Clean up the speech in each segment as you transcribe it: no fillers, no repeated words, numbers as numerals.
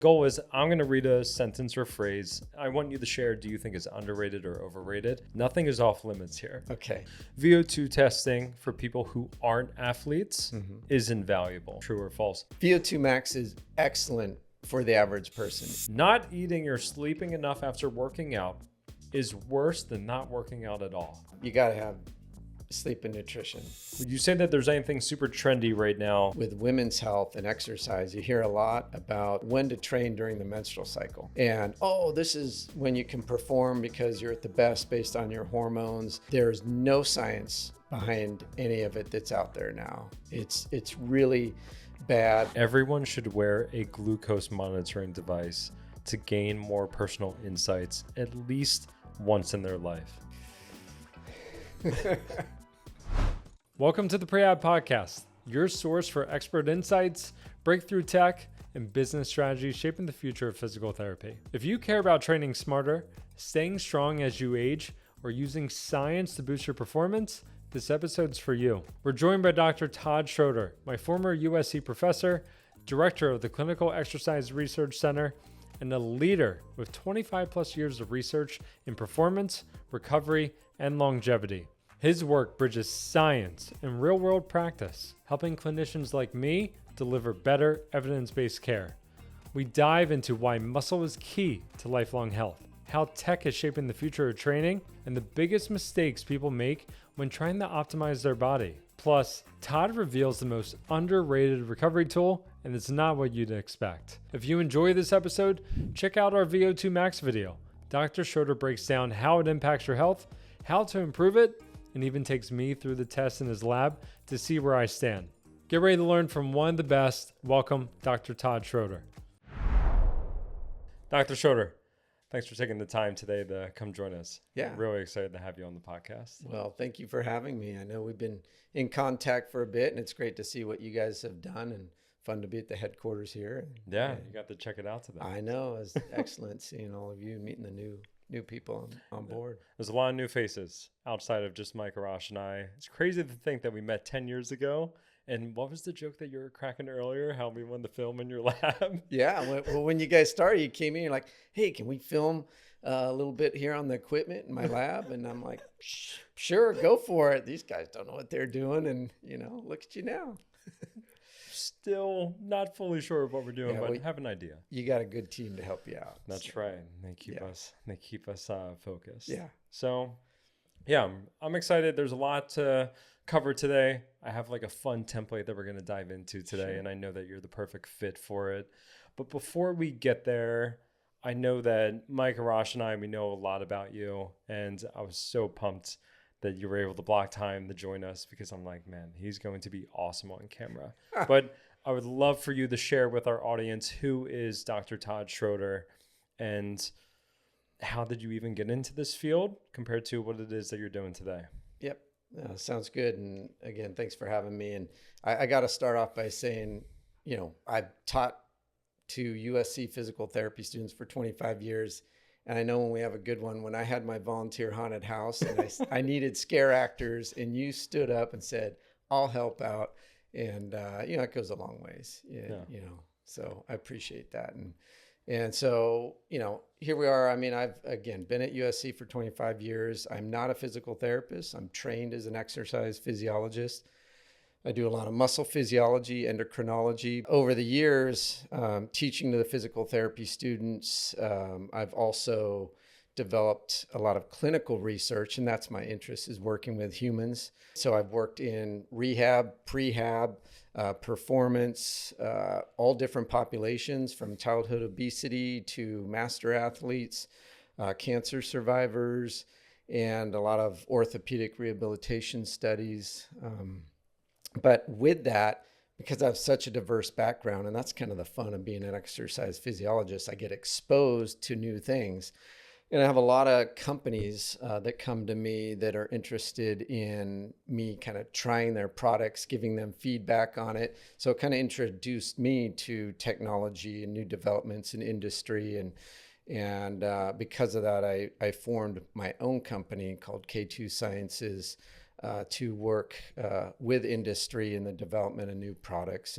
Goal is I'm going to read a sentence or phrase. I want you to share, do you think is underrated or overrated? Nothing is off limits here. Okay. VO2 testing for people who aren't athletes is invaluable. True or false? VO2 max is excellent for the average person. Not eating or sleeping enough after working out is worse than not working out at all. You got to have sleep and nutrition. Would you say that there's anything super trendy right now? With women's health and exercise, you hear a lot about when to train during the menstrual cycle. And, this is when you can perform because you're at the best based on your hormones. There's no science behind any of it that's out there now. It's really bad. Everyone should wear a glucose monitoring device to gain more personal insights at least once in their life. Welcome to the Rehab podcast, your source for expert insights, breakthrough tech, and business strategies shaping the future of physical therapy. If you care about training smarter, staying strong as you age, or using science to boost your performance, this episode's for you. We're joined by Dr. Todd Schroeder, my former USC professor, director of the Clinical Exercise Research Center, and a leader with 25 plus years of research in performance, recovery, and longevity. His work bridges science and real-world practice, helping clinicians like me deliver better evidence-based care. We dive into why muscle is key to lifelong health, how tech is shaping the future of training, and the biggest mistakes people make when trying to optimize their body. Plus, Todd reveals the most underrated recovery tool, and it's not what you'd expect. If you enjoy this episode, check out our VO2 Max video. Dr. Schroeder breaks down how it impacts your health, how to improve it, and even takes me through the test in his lab to see where I stand. Get ready to learn from one of the best. Welcome, Dr. Todd Schroeder. Dr. Schroeder, thanks for taking the time today to come join us. Yeah. I'm really excited to have you on the podcast. Well, thank you for having me. I know we've been in contact for a bit, and it's great to see what you guys have done and fun to be at the headquarters here. Yeah, you got to check it out today. I know. It's excellent seeing all of you, meeting the new people on board. There's a lot of new faces outside of just Mike Arash and I. It's crazy to think that we met 10 years ago. And what was the joke that you were cracking earlier? How we wanted to film in your lab? Yeah. Well, when you guys started, you came in, you're like, hey, can we film a little bit here on the equipment in my lab? And I'm like, sure, go for it. These guys don't know what they're doing. And, look at you now. Still not fully sure of what we're doing, but have an idea. You got a good team to help you out. That's right. They keep us focused. Yeah. So, I'm excited. There's a lot to cover today. I have like a fun template that we're going to dive into today, and I know that you're the perfect fit for it. But before we get there, I know that Mike Arash and I, we know a lot about you, and I was so pumped that you were able to block time to join us because I'm like, man, he's going to be awesome on camera. But I would love for you to share with our audience who is Dr. Todd Schroeder and how did you even get into this field compared to what it is that you're doing today? Yep. Sounds good. And again, thanks for having me. And I got to start off by saying, I've taught to USC physical therapy students for 25 years. And I know when we have a good one, when I had my volunteer haunted house and I needed scare actors and you stood up and said, I'll help out. And, it goes a long ways, so I appreciate that. And so, here we are. I mean, I've, again, been at USC for 25 years. I'm not a physical therapist. I'm trained as an exercise physiologist. I do a lot of muscle physiology, endocrinology. Over the years, teaching to the physical therapy students, I've also developed a lot of clinical research, and that's my interest, is working with humans. So I've worked in rehab, prehab, performance, all different populations from childhood obesity to master athletes, cancer survivors, and a lot of orthopedic rehabilitation studies. But with that, because I have such a diverse background, and that's kind of the fun of being an exercise physiologist, I get exposed to new things. And I have a lot of companies that come to me that are interested in me kind of trying their products, giving them feedback on it. So it kind of introduced me to technology and new developments in industry. And because of that, I formed my own company called K2 Sciences to work with industry in the development of new products.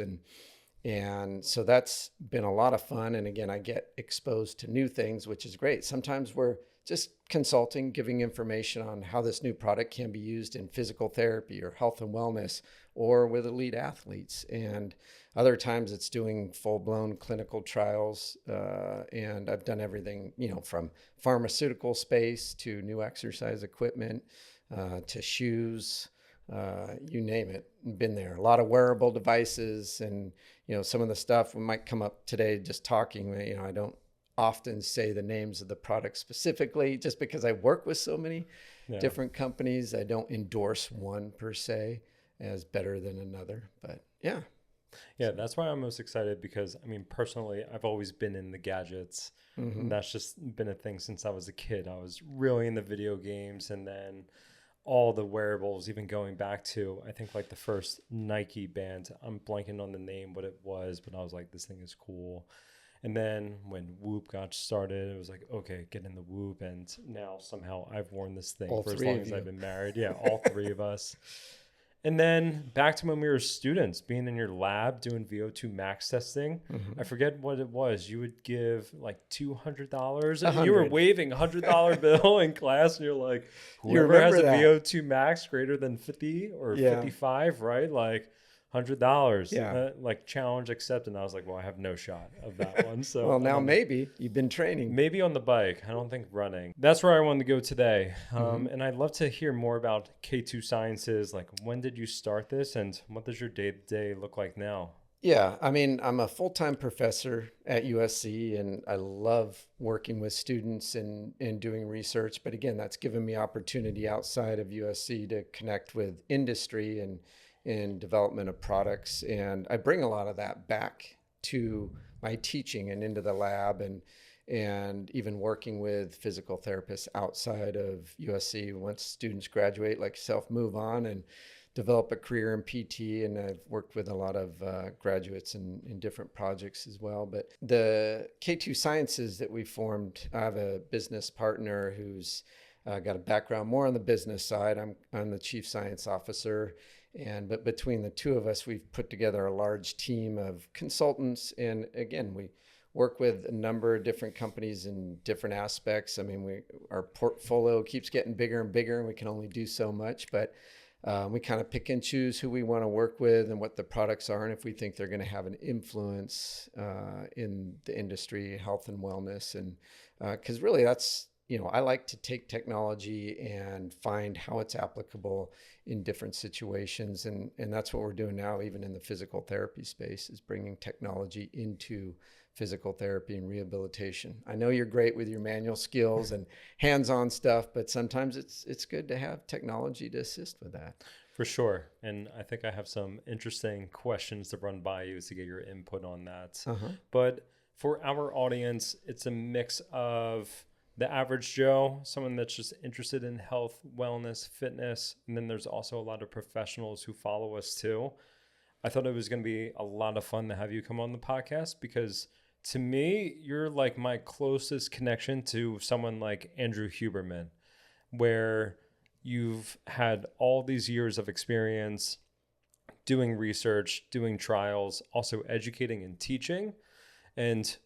And so that's been a lot of fun. And again, I get exposed to new things, which is great. Sometimes we're just consulting, giving information on how this new product can be used in physical therapy or health and wellness or with elite athletes. And other times it's doing full-blown clinical trials. And I've done everything, from pharmaceutical space to new exercise equipment, to shoes, you name it, been there. A lot of wearable devices, and some of the stuff we might come up today just talking. I don't often say the names of the products specifically, just because I work with so many different companies. I don't endorse one per se as better than another, but yeah. Yeah, that's why I'm most excited, because personally, I've always been in the gadgets. Mm-hmm. And that's just been a thing since I was a kid. I was really in the video games, and then all the wearables, even going back to, I think, like the first Nike band. I'm blanking on the name, what it was, but I was like, this thing is cool. And then when Whoop got started, it was like, okay, get in the Whoop. And now somehow I've worn this thing for as long as I've been married. Yeah, all three of us. And then back to when we were students, being in your lab doing VO2 max testing. Mm-hmm. I forget what it was. You would give like $200. And you were waving $100 bill in class, and you're like, whoever has a VO2 max greater than 50 or 55, right? Like $100. Like challenge accepted. And I was like, well, I have no shot of that one. So well, now maybe you've been training. Maybe on the bike. I don't think running. That's where I wanted to go today. And I'd love to hear more about K2 Sciences. Like, when did you start this, and what does your day-to-day look like now? Yeah, I'm a full-time professor at USC, and I love working with students and doing research. But again, that's given me opportunity outside of USC to connect with industry and in development of products. And I bring a lot of that back to my teaching and into the lab, and even working with physical therapists outside of USC. Once students graduate, like yourself, move on and develop a career in PT. And I've worked with a lot of graduates in different projects as well. But the K2 Sciences that we formed, I have a business partner who's got a background more on the business side. I'm the chief science officer. But between the two of us, we've put together a large team of consultants. And again, we work with a number of different companies in different aspects. Our portfolio keeps getting bigger and bigger, and we can only do so much. But we kind of pick and choose who we want to work with and what the products are, and if we think they're going to have an influence in the industry, health and wellness. And because really that's, I like to take technology and find how it's applicable in different situations. And that's what we're doing now, even in the physical therapy space, is bringing technology into physical therapy and rehabilitation. I know you're great with your manual skills and hands-on stuff, but sometimes it's good to have technology to assist with that. For sure. And I think I have some interesting questions to run by you to get your input on that. But for our audience, it's a mix of the average Joe, someone that's just interested in health, wellness, fitness. And then there's also a lot of professionals who follow us too. I thought it was going to be a lot of fun to have you come on the podcast, because to me, you're like my closest connection to someone like Andrew Huberman, where you've had all these years of experience doing research, doing trials, also educating and teaching, and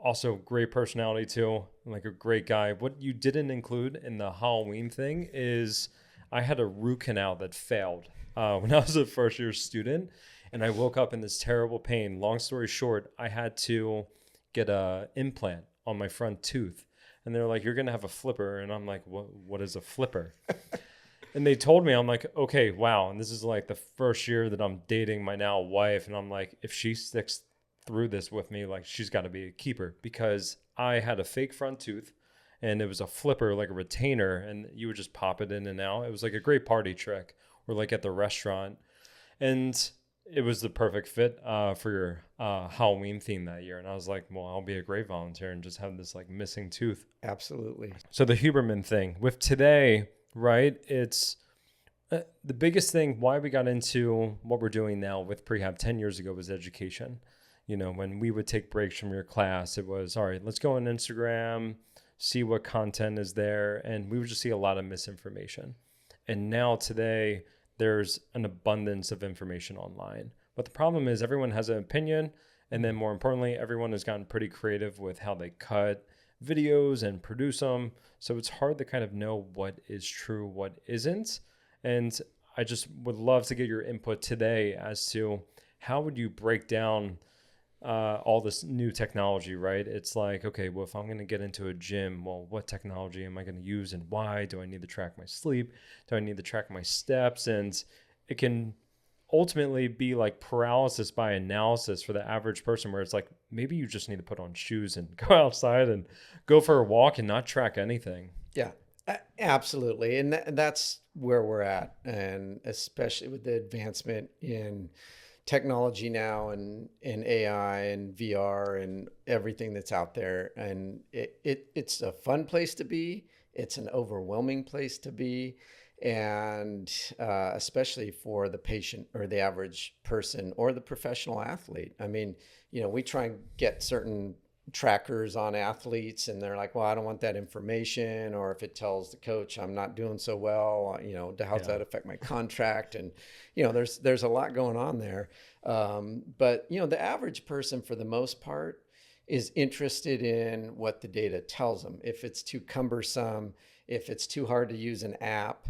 also great personality too, like a great guy. What you didn't include in the Halloween thing is I had a root canal that failed when I was a first year student, and I woke up in this terrible pain. Long story short, I had to get a implant on my front tooth, and they're like, you're going to have a flipper. And I'm like, what is a flipper? And they told me, I'm like, okay, wow. And this is like the first year that I'm dating my now wife. And I'm like, if she sticks through this with me, like, she's got to be a keeper, because I had a fake front tooth and it was a flipper, like a retainer, and you would just pop it in and out. It was like a great party trick, or like at the restaurant. And it was the perfect fit for your Halloween theme that year. And I was like, well, I'll be a great volunteer and just have this like missing tooth. Absolutely. So the Huberman thing with today, right? It's the biggest thing why we got into what we're doing now with Prehab 10 years ago was education. When we would take breaks from your class, it was, all right, let's go on Instagram, see what content is there. And we would just see a lot of misinformation. And now today, there's an abundance of information online. But the problem is everyone has an opinion. And then more importantly, everyone has gotten pretty creative with how they cut videos and produce them. So it's hard to kind of know what is true, what isn't. And I just would love to get your input today as to how would you break down all this new technology, right? It's like, okay, well, if I'm going to get into a gym, well, what technology am I going to use and why? Do I need to track my sleep? Do I need to track my steps? And it can ultimately be like paralysis by analysis for the average person, where it's like, maybe you just need to put on shoes and go outside and go for a walk and not track anything. Yeah, absolutely. And that's where we're at. And especially with the advancement in technology now and AI and VR and everything that's out there. And it's a fun place to be. It's an overwhelming place to be. And especially for the patient or the average person or the professional athlete. I mean, we try and get certain trackers on athletes and they're like, well, I don't want that information. Or if it tells the coach I'm not doing so well, how's that affect my contract? And, there's a lot going on there. But the average person for the most part is interested in what the data tells them. If it's too cumbersome, if it's too hard to use an app,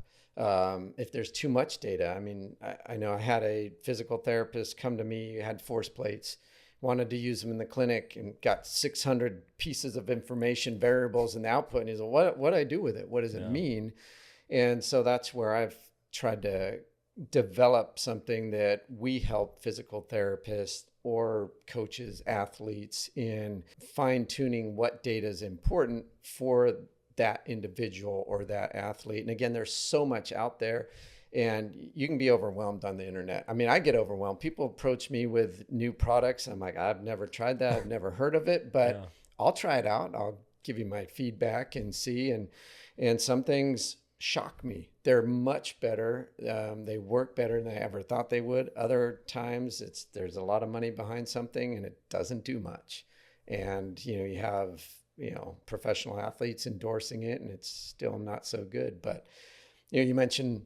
if there's too much data. I mean, I know I had a physical therapist come to me, had force plates, wanted to use them in the clinic and got 600 pieces of information, variables in the output. And he's like, what do I do with it? What does it mean? And so that's where I've tried to develop something that we help physical therapists or coaches, athletes in fine tuning what data is important for that individual or that athlete. And again, there's so much out there and you can be overwhelmed on the internet. I mean, I get overwhelmed. People approach me with new products. I'm like, I've never tried that. I've never heard of it, but I'll try it out. I'll give you my feedback and see. And some things shock me. They're much better. They work better than I ever thought they would. Other times there's a lot of money behind something and it doesn't do much. And, you have, professional athletes endorsing it and it's still not so good. But, you mentioned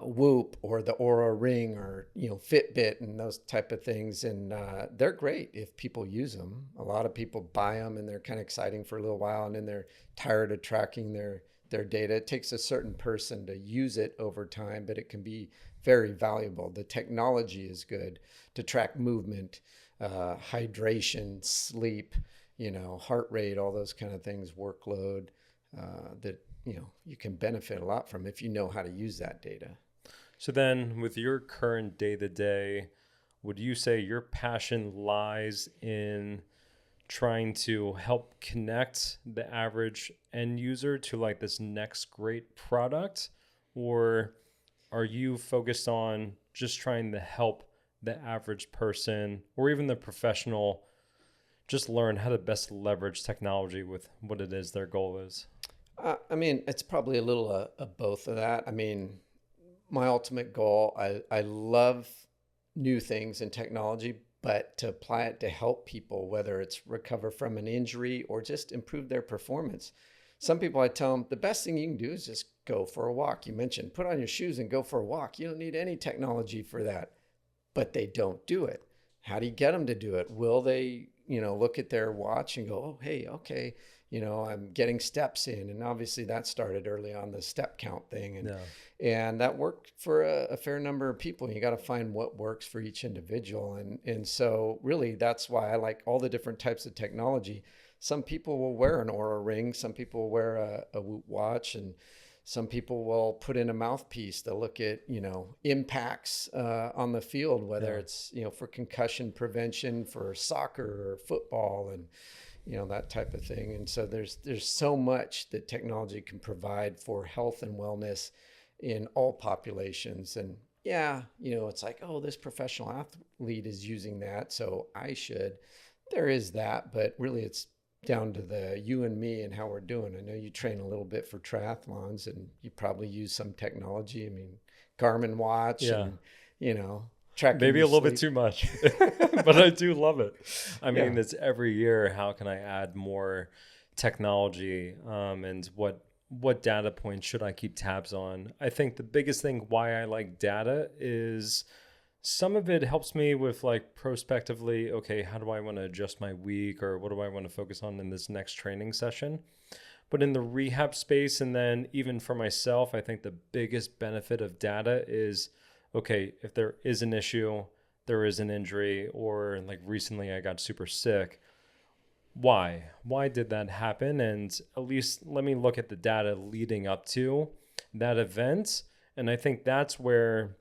Whoop or the Aura Ring or, Fitbit and those type of things. And they're great if people use them. A lot of people buy them and they're kind of exciting for a little while and then they're tired of tracking their data. It takes a certain person to use it over time, but it can be very valuable. The technology is good to track movement, hydration, sleep, heart rate, all those kind of things, workload, that, you can benefit a lot from if you know how to use that data. So then with your current day-to-day, would you say your passion lies in trying to help connect the average end user to like this next great product? Or are you focused on just trying to help the average person or even the professional just learn how to best leverage technology with what it is their goal is? I mean, it's probably a little of both of that. I mean, my ultimate goal, I love new things in technology, but to apply it to help people, whether it's recover from an injury or just improve their performance. Some people, I tell them, the best thing you can do is just go for a walk. You mentioned put on your shoes and go for a walk. You don't need any technology for that, but they don't do it. How do you get them to do it? Will they, look at their watch and go, oh, hey, okay, I'm getting steps in. And obviously that started early on, the step count thing. And that worked for a fair number of people. You got to find what works for each individual. And so really that's why I like all the different types of technology. Some people will wear an Oura Ring. Some people will wear a Whoop watch, and some people will put in a mouthpiece to look at, impacts on the field, whether it's, for concussion prevention for soccer or football and, that type of thing. And so there's so much that technology can provide for health and wellness in all populations. And it's like, oh, this professional athlete is using that, so I should. There is that, but really it's down to you and me and how we're doing. I know you train a little bit for triathlons and you probably use some technology. I mean, Garmin watch and, tracking maybe a little sleep. Bit too much, but I do love it. I mean, it's every year, how can I add more technology and what data points should I keep tabs on? I think the biggest thing why I like data is some of it helps me with like prospectively, okay, how do I want to adjust my week, or what do I want to focus on in this next training session? But in the rehab space, and then even for myself, I think the biggest benefit of data is, okay, if there is an issue, there is an injury, or like recently I got super sick, why did that happen? And at least let me look at the data leading up to that event. And I think that's where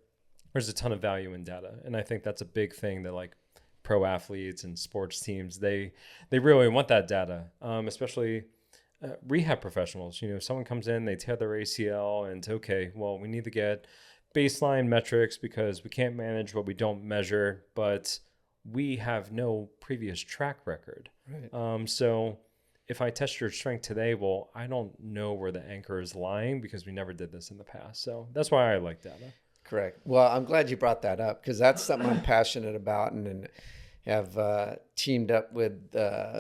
there's a ton of value in data. And I think that's a big thing that like pro athletes and sports teams, they really want that data, especially rehab professionals. You know, if someone comes in, they tear their ACL, and okay, well, we need to get baseline metrics because we can't manage what we don't measure, but we have no previous track record. Right. So if I test your strength today, well, I don't know where the anchor is lying because we never did this in the past. So that's why I like data. Correct. Well, I'm glad you brought that up because that's something I'm passionate about, and have teamed up with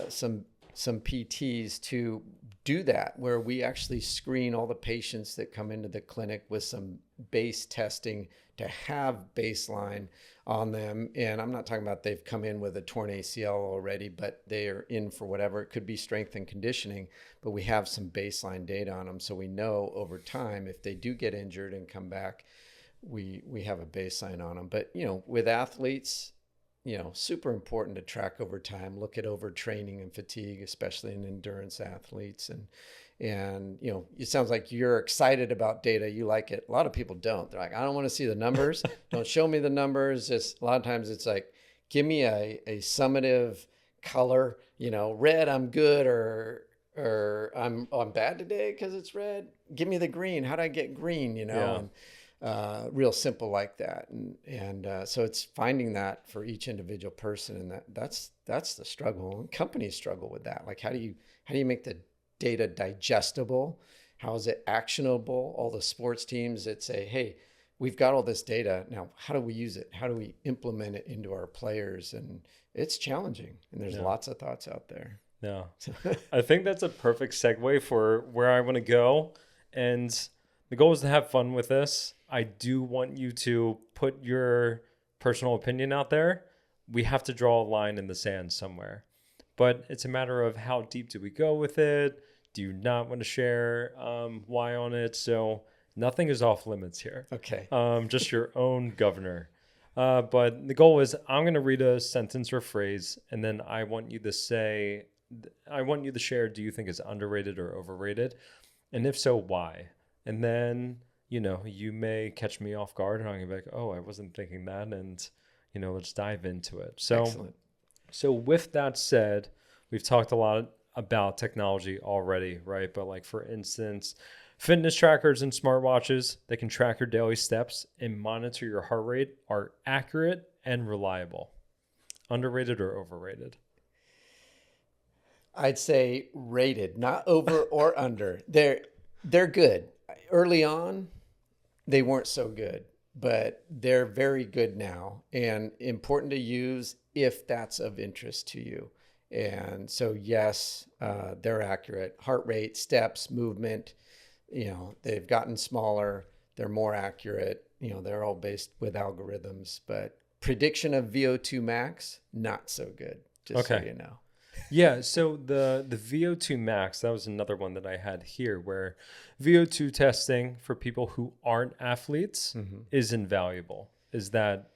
some PTs to do that, where we actually screen all the patients that come into the clinic with some base testing to have baseline on them. And I'm not talking about they've come in with a torn ACL already, but they are in for whatever. It could be strength and conditioning, but we have some baseline data on them. So we know over time, if they do get injured and come back, we have a baseline on them. But, you know, with athletes, you know, super important to track over time, look at overtraining and fatigue, especially in endurance athletes. And, you know, it sounds like you're excited about data. You like it. A lot of people don't. They're like, I don't want to see the numbers. Don't show me the numbers. Just a lot of times it's like, give me a summative color, you know, red, I'm good, or I'm bad today because it's red. Give me the green. How do I get green? You know, Yeah. and real simple like that. And so it's finding that for each individual person. And that's the struggle. And companies struggle with that. Like, how do you make the data digestible? How is it actionable? All the sports teams that say, hey, we've got all this data. Now, how do we use it? How do we implement it into our players? And it's challenging. And there's lots of thoughts out there. Yeah. I think that's a perfect segue for where I want to go. And the goal is to have fun with this. I do want you to put your personal opinion out there. We have to draw a line in the sand somewhere. But it's a matter of how deep do we go with it? Do you not want to share why on it? So nothing is off limits here. Okay. Just your own governor. But the goal is I'm going to read a sentence or phrase, and then I want you to share, do you think it's underrated or overrated? And if so, why? And then, you know, you may catch me off guard and I'm going to be like, oh, I wasn't thinking that. And, you know, let's dive into it. So, Excellent. So with that said, we've talked a lot about technology already, right? But like, for instance, fitness trackers and smartwatches that can track your daily steps and monitor your heart rate are accurate and reliable. Underrated or overrated? I'd say rated, not over or under. They're good. Early on, they weren't so good, but they're very good now and important to use if that's of interest to you. And so, yes, they're accurate. Heart rate, steps, movement, you know, they've gotten smaller. They're more accurate. You know, they're all based with algorithms, but prediction of VO2 max, not so good, just so you know. Yeah, so the VO2 max, that was another one that I had here, where VO2 testing for people who aren't athletes is invaluable. Is that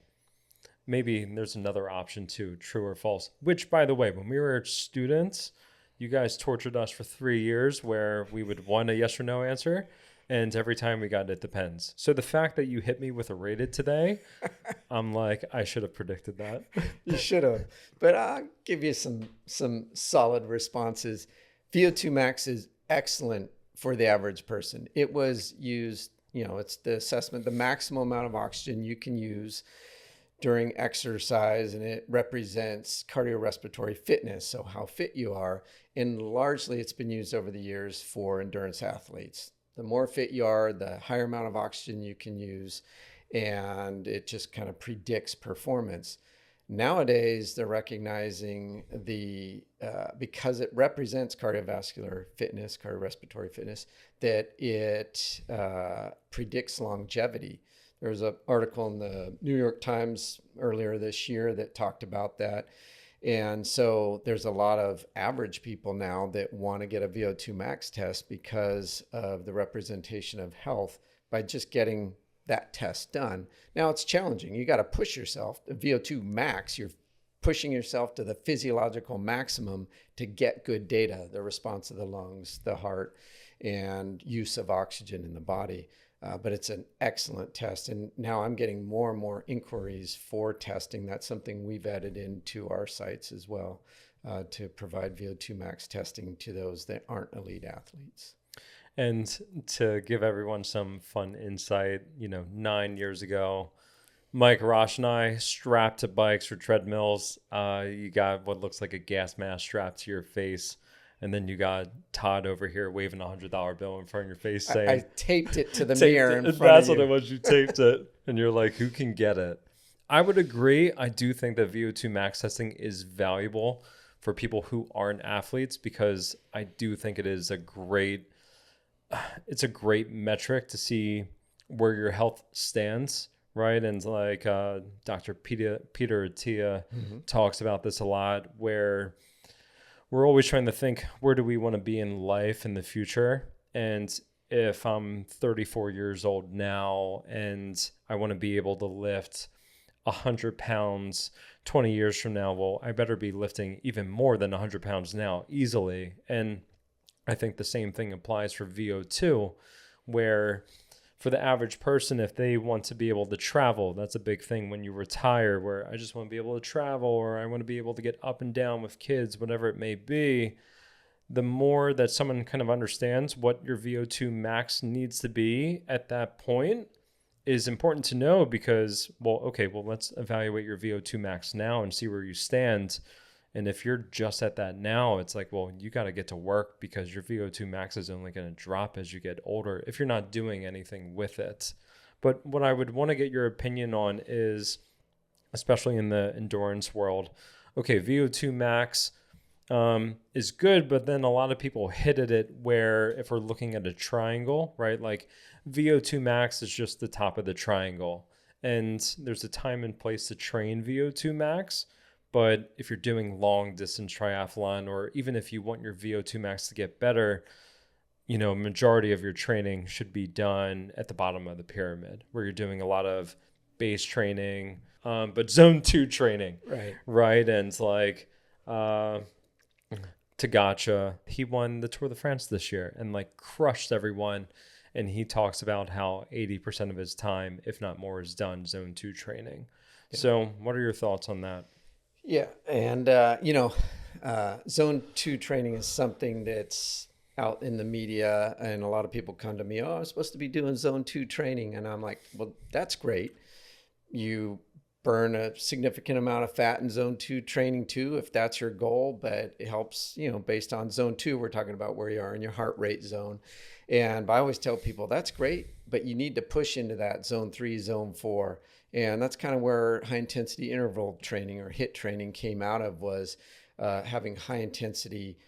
maybe there's another option too, true or false? Which, by the way, when we were students, you guys tortured us for 3 years where we would want a yes or no answer. And every time we got, it depends. So the fact that you hit me with a rated today, I'm like, I should have predicted that. You should have. But I'll give you some solid responses. VO2 max is excellent for the average person. It was used, you know, it's the assessment, the maximum amount of oxygen you can use during exercise, and it represents cardiorespiratory fitness, so how fit you are. And largely it's been used over the years for endurance athletes. The more fit you are, the higher amount of oxygen you can use, and it just kind of predicts performance. Nowadays, they're recognizing because it represents cardiovascular fitness, cardiorespiratory fitness, that it predicts longevity. There was an article in the New York Times earlier this year that talked about that. And so there's a lot of average people now that want to get a VO2 max test because of the representation of health by just getting that test done. Now it's challenging. You got to push yourself. The VO2 max, you're pushing yourself to the physiological maximum to get good data, the response of the lungs, the heart, and use of oxygen in the body. But it's an excellent test. And now I'm getting more and more inquiries for testing. That's something we've added into our sites as well, to provide VO2 max testing to those that aren't elite athletes. And to give everyone some fun insight, 9 years ago, Mike Rosh and I strapped to bikes or treadmills. You got what looks like a gas mask strapped to your face. And then you got Todd over here waving a $100 bill in front of your face saying, I taped it to the mirror in front of you. That's what it was. You taped it. And you're like, who can get it? I would agree. I do think that VO2 max testing is valuable for people who aren't athletes, because I do think it is a great metric to see where your health stands, right? And like Dr. Peter Attia talks about this a lot, where we're always trying to think, where do we want to be in life in the future? And if I'm 34 years old now and I want to be able to lift 100 pounds 20 years from now, well, I better be lifting even more than 100 pounds now easily. And I think the same thing applies for VO2, where for the average person, if they want to be able to travel, that's a big thing when you retire, where I just want to be able to travel, or I want to be able to get up and down with kids, whatever it may be. The more that someone kind of understands what your VO2 max needs to be at that point is important to know, because, let's evaluate your VO2 max now and see where you stand. And if you're just at that now, it's like, well, you got to get to work, because your VO2 max is only going to drop as you get older if you're not doing anything with it. But what I would want to get your opinion on is, especially in the endurance world, okay, VO2 max is good, but then a lot of people hit at it where, if we're looking at a triangle, right, like VO2 max is just the top of the triangle. And there's a time and place to train VO2 max. But if you're doing long distance triathlon, or even if you want your VO2 max to get better, majority of your training should be done at the bottom of the pyramid, where you're doing a lot of base training, but zone 2 training. Right. And it's like Tagacha, he won the Tour de France this year and like crushed everyone. And he talks about how 80% of his time, if not more, is done zone 2 training. Yeah. So what are your thoughts on that? Yeah. And, zone 2 training is something that's out in the media, and a lot of people come to me, oh, I'm supposed to be doing zone 2 training. And I'm like, well, that's great. You burn a significant amount of fat in zone 2 training too, if that's your goal, but it helps, based on zone 2, we're talking about where you are in your heart rate zone. And I always tell people that's great, but you need to push into that zone 3, zone 4. And that's kind of where high intensity interval training, or HIIT training, came out of, was having high intensity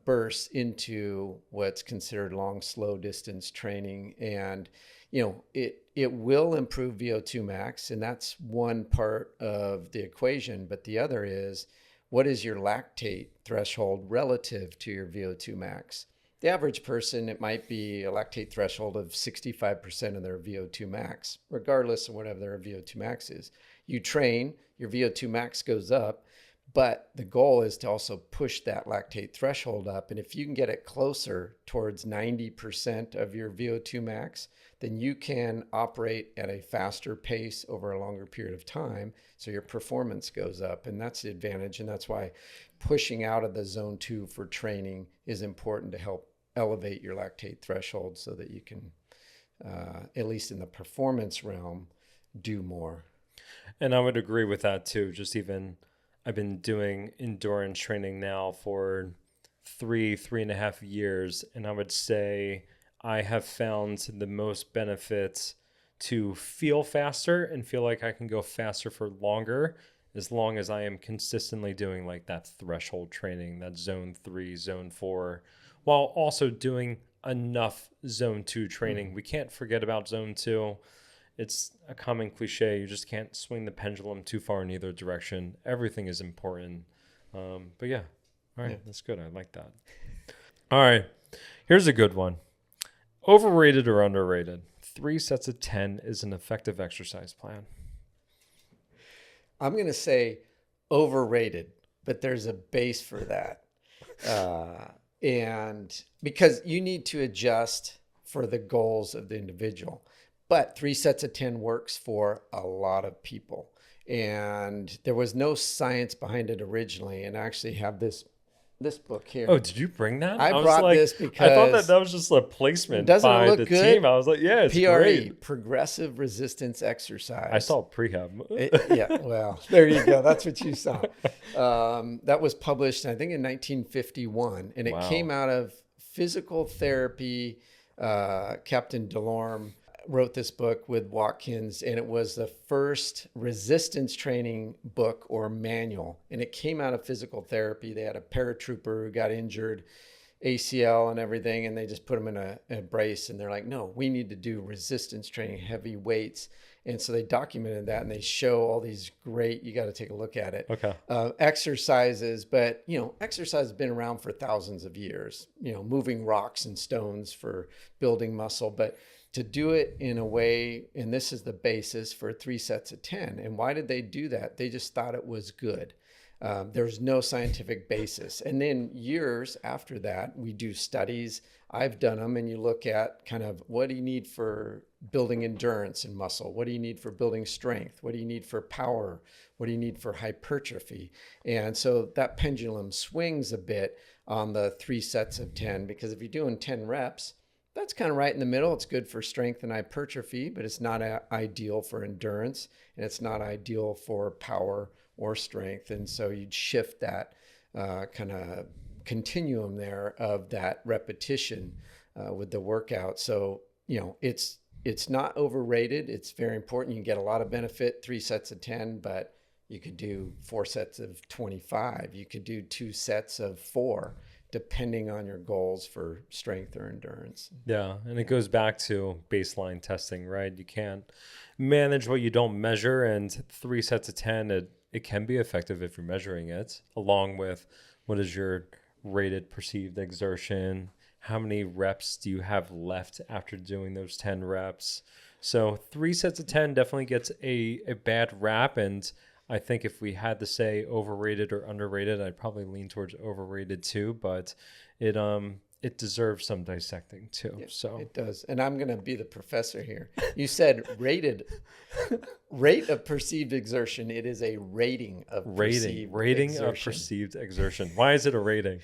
bursts into what's considered long, slow distance training. And, it will improve VO2 max. And that's one part of the equation. But the other is, what is your lactate threshold relative to your VO2 max? The average person, it might be a lactate threshold of 65% of their VO2 max, regardless of whatever their VO2 max is. You train, your VO2 max goes up, but the goal is to also push that lactate threshold up. And if you can get it closer towards 90% of your VO2 max, then you can operate at a faster pace over a longer period of time. So your performance goes up, and that's the advantage. And that's why pushing out of the zone 2 for training is important, to help elevate your lactate threshold so that you can, at least in the performance realm, do more. And I would agree with that too. I've been doing endurance training now for 3.5 years. And I would say I have found the most benefits to feel faster and feel like I can go faster for longer, as long as I am consistently doing like that threshold training, that zone 3, zone 4, while also doing enough zone 2 training. We can't forget about zone 2. it's a common cliche. You just can't swing the pendulum too far in either direction. Everything is important. But yeah, all right, that's good. I like that. All right, here's a good one. Overrated or underrated? 3 sets of 10 is an effective exercise plan. I'm going to say overrated, but there's a base for that. And because you need to adjust for the goals of the individual. But 3 sets of 10 works for a lot of people. And there was no science behind it originally. And I actually have this book here. Oh, did you bring that? I brought this because I thought that was just a placement by the team. I was like, yeah, it's PRE, great. Progressive Resistance Exercise. I saw Prehab. Yeah, well, there you go. That's what you saw. That was published, I think, in 1951. And it came out of physical therapy. Captain Delorme wrote this book with Watkins, and it was the first resistance training book or manual. And it came out of physical therapy. They had a paratrooper who got injured, ACL and everything, and they just put him in a brace. And they're like, no, we need to do resistance training, heavy weights. And so they documented that, and they show all these great, you got to take a look at it, exercises. But, exercise has been around for thousands of years, moving rocks and stones for building muscle. But to do it in a way, and this is the basis for 3 sets of 10. And why did they do that? They just thought it was good. There's no scientific basis. And then years after that, we do studies. I've done them, and you look at kind of what do you need for building endurance and muscle? What do you need for building strength? What do you need for power? What do you need for hypertrophy? And so that pendulum swings a bit on the 3 sets of 10, because if you're doing 10 reps, that's kind of right in the middle. It's good for strength and hypertrophy, but it's not ideal for endurance, and it's not ideal for power or strength. And so you'd shift that kind of continuum there of that repetition with the workout. So, it's not overrated. It's very important. You get a lot of benefit, 3 sets of 10, but you could do 4 sets of 25. You could do 2 sets of 4, depending on your goals for strength or endurance. Yeah. And it goes back to baseline testing, right? You can't manage what you don't measure, and 3 sets of 10, it can be effective if you're measuring it, along with what is your rated perceived exertion, how many reps do you have left after doing those 10 reps. So 3 sets of 10 definitely gets a bad rap, and I think if we had to say overrated or underrated, I'd probably lean towards overrated too, but it deserves some dissecting too. Yeah, so it does. And I'm going to be the professor here. You said rate of perceived exertion. It is a rating of perceived exertion. Of perceived exertion. Why is it a rating?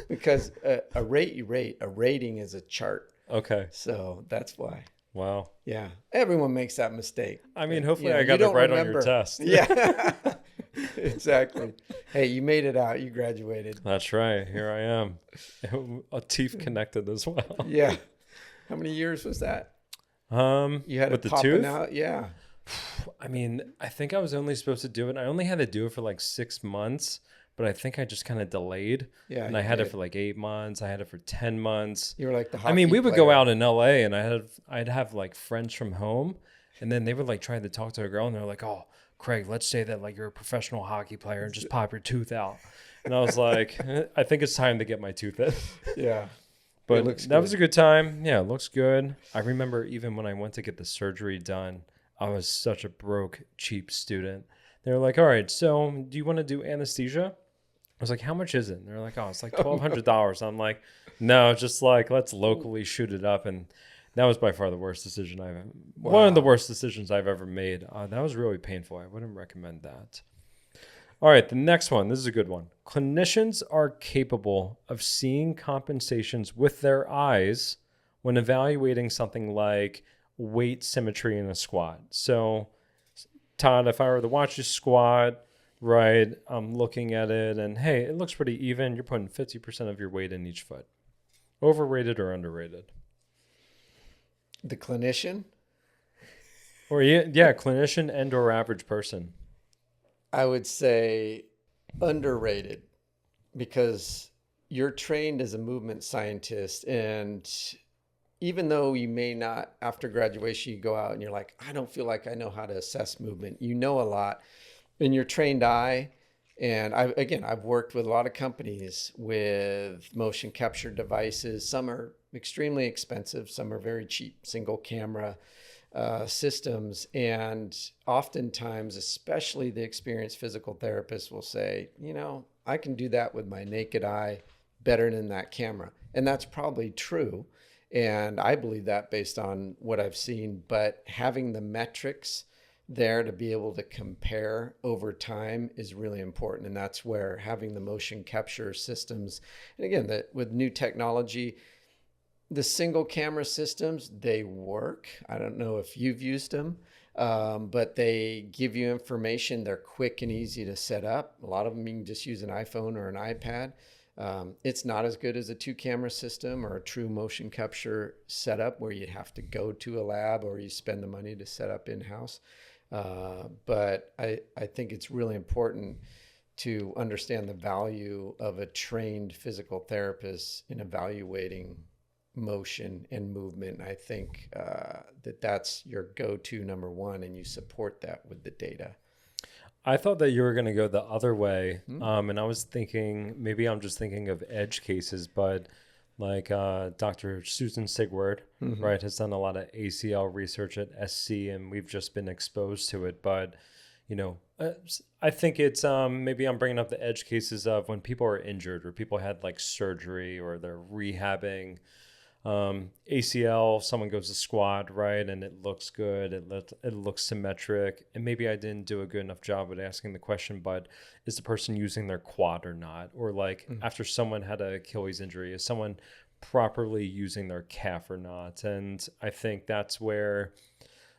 Because a rate you rate, a rating is a chart. Okay. So that's why. Wow. Yeah. Everyone makes that mistake. I mean, hopefully I got it right on your test. Yeah. Exactly. Hey, you made it out. You graduated. That's right. Here I am. A teeth connected as well. Yeah. How many years was that? You had with it the popping tooth? out? Yeah. I mean, I think I was only supposed to do it. I only had to do it for like 6 months, but I think I just kind of delayed. Yeah. And I had it for like 8 months. I had it for 10 months. You were like the hockey I mean, we would player. go out in LA, and I'd have like friends from home, and then they would like try to talk to a girl, and they're like, "Oh, Craig, let's say that like you're a professional hockey player and just pop your tooth out." And I was like, I think it's time to get my tooth in. Yeah. But that was a good time. Yeah, it looks good. I remember even when I went to get the surgery done, I was such a broke, cheap student. They were like, "All right, so do you want to do anesthesia?" I was like, "How much is it?" And they're like, "Oh, it's like $1,200. I'm like, "No, just like let's locally shoot it up." And that was by far the worst decision one of the worst decisions I've ever made. That was really painful. I wouldn't recommend that. All right, the next one. This is a good one. Clinicians are capable of seeing compensations with their eyes when evaluating something like weight symmetry in a squat. So, Todd, if I were to watch you squat, right, I'm looking at it and, hey, it looks pretty even. You're putting 50% of your weight in each foot. Overrated or underrated? The clinician? Or yeah, clinician and or average person. I would say underrated, because you're trained as a movement scientist, and even though you may not, after graduation, you go out and you're like, I don't feel like I know how to assess movement. You know a lot in your trained eye. And I've worked with a lot of companies with motion capture devices. Some are extremely expensive, some are very cheap, single camera systems. And oftentimes, especially the experienced physical therapists will say, I can do that with my naked eye better than that camera. And that's probably true. And I believe that based on what I've seen. But having the metrics there to be able to compare over time is really important. And that's where having the motion capture systems, and again, that with new technology, the single camera systems, they work. I don't know if you've used them, but they give you information. They're quick and easy to set up. A lot of them you can just use an iPhone or an iPad. It's not as good as a 2-camera system or a true motion capture setup where you'd have to go to a lab or you spend the money to set up in-house. But I think it's really important to understand the value of a trained physical therapist in evaluating motion and movement. I think that's your go-to number one, and you support that with the data. I thought that you were going to go the other way. And I was thinking, maybe I'm just thinking of edge cases, but like Dr. Susan Sigward, right, has done a lot of ACL research at SC, and we've just been exposed to it. But, I think it's maybe I'm bringing up the edge cases of when people are injured or people had like surgery or they're rehabbing. ACL, someone goes to squat, right, and it looks good, it looks symmetric, and maybe I didn't do a good enough job at asking the question, but is the person using their quad or not? Or like after someone had an Achilles injury, is someone properly using their calf or not? And I think that's where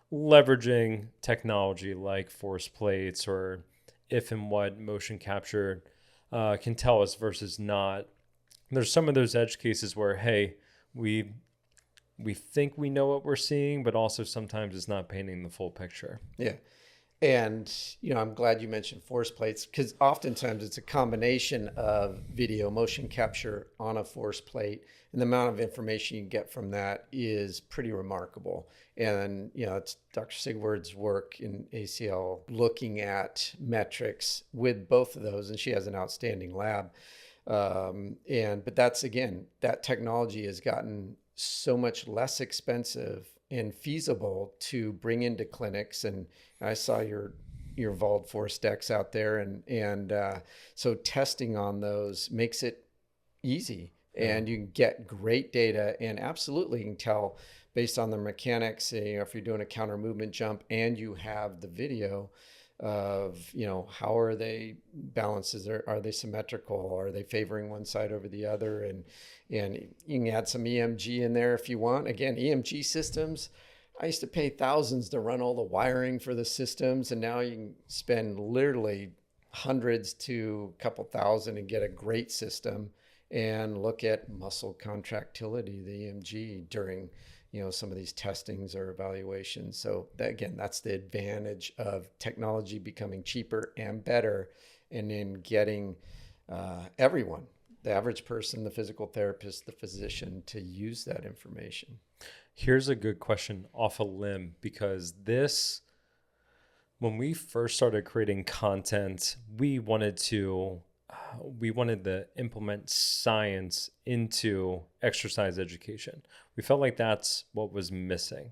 leveraging technology like force plates or if and what motion capture can tell us versus not. There's some of those edge cases where, hey, we think we know what we're seeing, but also sometimes it's not painting the full picture. Yeah. And, I'm glad you mentioned force plates because oftentimes it's a combination of video motion capture on a force plate. And the amount of information you get from that is pretty remarkable. And, it's Dr. Sigward's work in ACL looking at metrics with both of those. And she has an outstanding lab. But that's, again, that technology has gotten so much less expensive and feasible to bring into clinics. And I saw your Vald Force decks out there. And so testing on those makes it easy and you can get great data and absolutely you can tell based on the mechanics, if you're doing a counter movement jump and you have the video, of how are they balances, are they symmetrical, are they favoring one side over the other, and you can add some EMG in there if you want. Again, EMG systems, I used to pay thousands to run all the wiring for the systems, and now you can spend literally hundreds to a couple thousand and get a great system and look at muscle contractility, the EMG during some of these testings or evaluations. So that's the advantage of technology becoming cheaper and better, and then getting everyone, the average person, the physical therapist, the physician, to use that information. Here's a good question off a limb, because when we first started creating content, we wanted to implement science into exercise education. We felt like that's what was missing.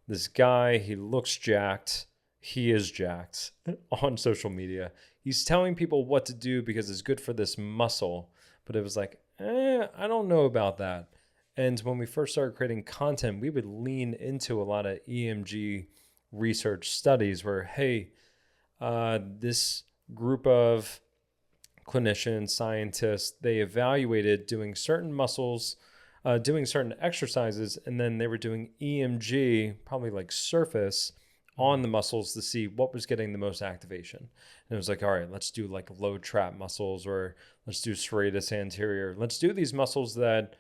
This guy, he looks jacked. He is jacked on social media. He's telling people what to do because it's good for this muscle. But it was like, I don't know about that. And when we first started creating content, we would lean into a lot of EMG research studies where, hey, this group of clinicians, scientists, they evaluated doing certain muscles, doing certain exercises, and then they were doing EMG, probably like surface, on the muscles to see what was getting the most activation. And it was like, all right, let's do like low trap muscles, or let's do serratus anterior. Let's do these muscles that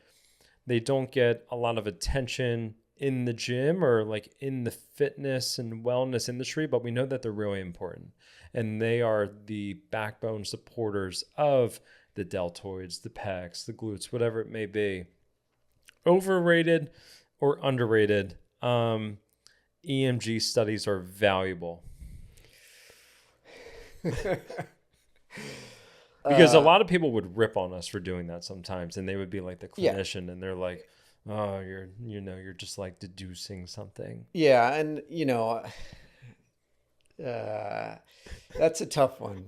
they don't get a lot of attention in the gym or like in the fitness and wellness industry, but we know that they're really important. And they are the backbone supporters of the deltoids, the pecs, the glutes, whatever it may be. Overrated or underrated EMG studies are valuable? Because a lot of people would rip on us for doing that sometimes, and they would be like the clinician, and they're like, "Oh, you're just like deducing something." Yeah, and that's a tough one.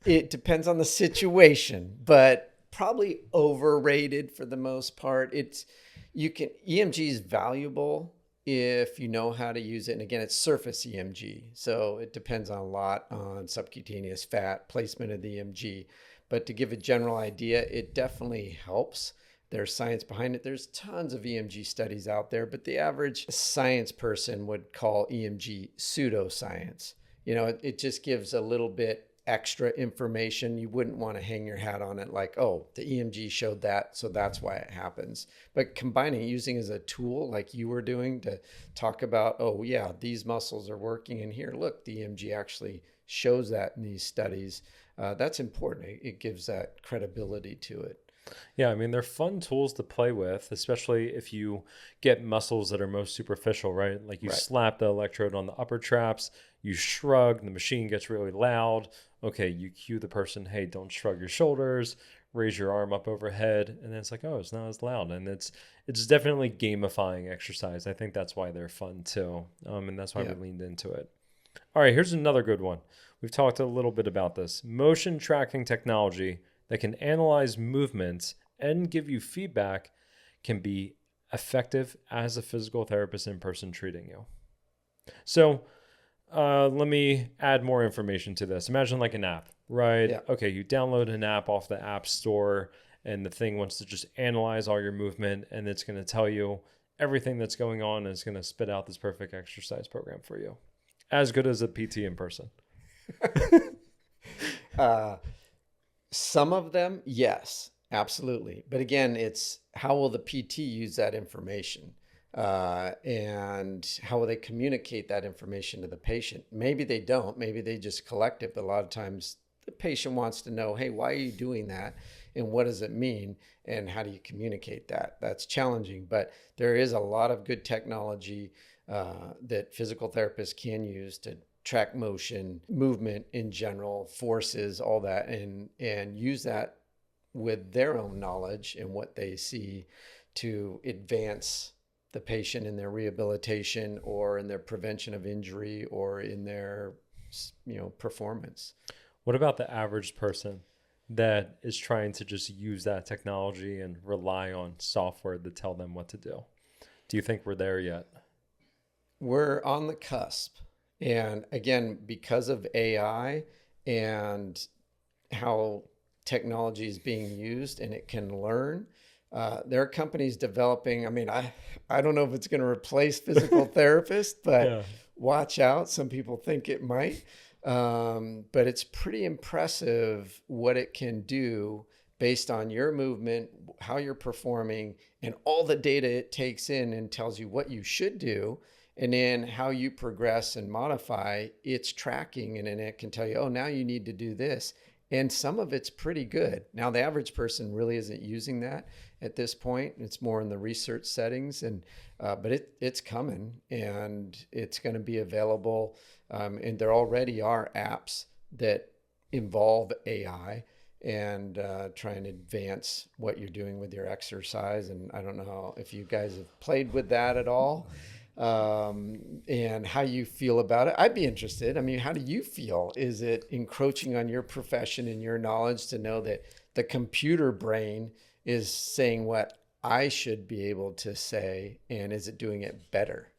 It depends on the situation, but probably overrated for the most part. EMG is valuable if you know how to use it. And again, it's surface EMG. So it depends on a lot on subcutaneous fat, placement of the EMG. But to give a general idea, it definitely helps. There's science behind it. There's tons of EMG studies out there, but the average science person would call EMG pseudoscience. It just gives a little bit extra information. You wouldn't want to hang your hat on it like, oh, the EMG showed that, so that's why it happens. But combining, using as a tool like you were doing to talk about, oh yeah, these muscles are working, and here, look, the EMG actually shows that in these studies. That's important. It gives that credibility to it. Yeah, I mean, they're fun tools to play with, especially if you get muscles that are most superficial, right? Like you slap the electrode on the upper traps, you shrug, the machine gets really loud. Okay, you cue the person, hey, don't shrug your shoulders, raise your arm up overhead, and then it's like, oh, it's not as loud. And it's definitely gamifying exercise. I think that's why they're fun too, and that's why we leaned into it. All right, here's another good one. We've talked a little bit about this. Motion tracking technology that can analyze movements and give you feedback can be effective as a physical therapist in person treating you. So let me add more information to this. Imagine like an app, right? Yeah. Okay, you download an app off the App Store, and the thing wants to just analyze all your movement, and it's going to tell you everything that's going on, and it's going to spit out this perfect exercise program for you. As good as a PT in person. Some of them, yes, absolutely. But again, it's how will the PT use that information? And how will they communicate that information to the patient? Maybe they don't. Maybe they just collect it. But a lot of times the patient wants to know, hey, why are you doing that? And what does it mean? And how do you communicate that? That's challenging. But there is a lot of good technology that physical therapists can use to track motion, movement in general, forces, all that, and use that with their own knowledge and what they see to advance the patient in their rehabilitation or in their prevention of injury or in their performance. What about the average person that is trying to just use that technology and rely on software to tell them what to do? Do you think we're there yet? We're on the cusp. And again, because of AI and how technology is being used and it can learn, there are companies developing. I mean, I don't know if it's going to replace physical therapists, but watch out. Some people think it might. But it's pretty impressive what it can do based on your movement, how you're performing, and all the data it takes in and tells you what you should do. And then how you progress and modify, it's tracking, and then it can tell you, oh, now you need to do this. And some of it's pretty good. Now, the average person really isn't using that at this point. It's more in the research settings, but it's coming, and it's going to be available. And there already are apps that involve AI and try and advance what you're doing with your exercise. And I don't know if you guys have played with that at all. And how you feel about it. I'd be interested. I mean, how do you feel? Is it encroaching on your profession and your knowledge to know that the computer brain is saying what I should be able to say, and is it doing it better?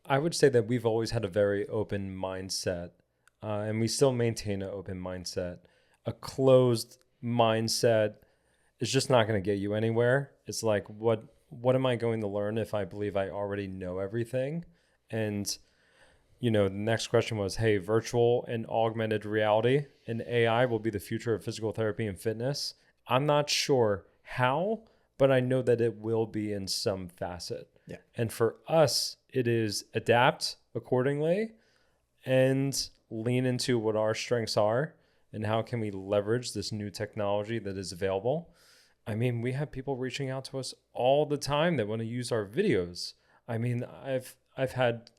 I would say that we've always had a very open mindset, and we still maintain an open mindset. A closed mindset is just not going to get you anywhere. It's like, what am I going to learn if I believe I already know everything? And, the next question was, hey, virtual and augmented reality and AI will be the future of physical therapy and fitness. I'm not sure how, but I know that it will be in some facet. Yeah. And for us, it is adapt accordingly and lean into what our strengths are and how can we leverage this new technology that is available. I mean, we have people reaching out to us all the time that want to use our videos. I mean, I've had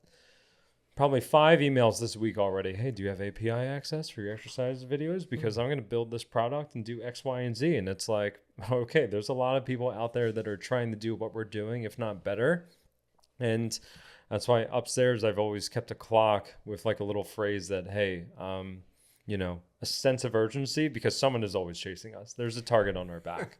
probably 5 emails this week already. Hey, do you have API access for your exercise videos? Because I'm going to build this product and do X, Y, and Z. And it's like, okay, there's a lot of people out there that are trying to do what we're doing, if not better. And that's why upstairs I've always kept a clock with like a little phrase that, hey, a sense of urgency, because someone is always chasing us. There's a target on our back.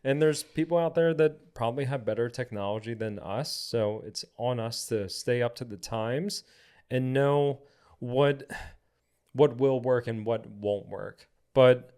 And there's people out there that probably have better technology than us. So it's on us to stay up to the times and know what will work and what won't work. But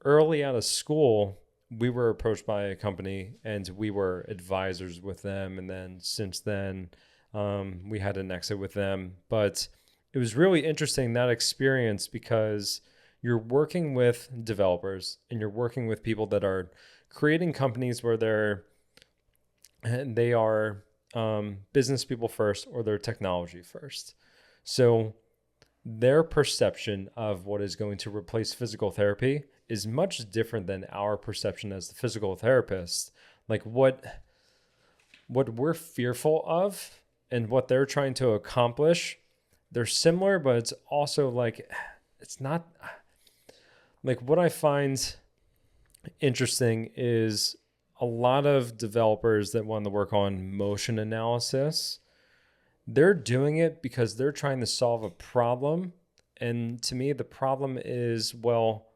early out of school, we were approached by a company and we were advisors with them. And then since then, we had an exit with them. But it was really interesting, that experience, because you're working with developers and you're working with people that are creating companies where they are business people first, or they're technology first. So their perception of what is going to replace physical therapy is much different than our perception as the physical therapist. Like what we're fearful of and what they're trying to accomplish, they're similar, but it's also like, it's not like, what I find interesting is a lot of developers that want to work on motion analysis, they're doing it because they're trying to solve a problem. And to me, the problem is, well,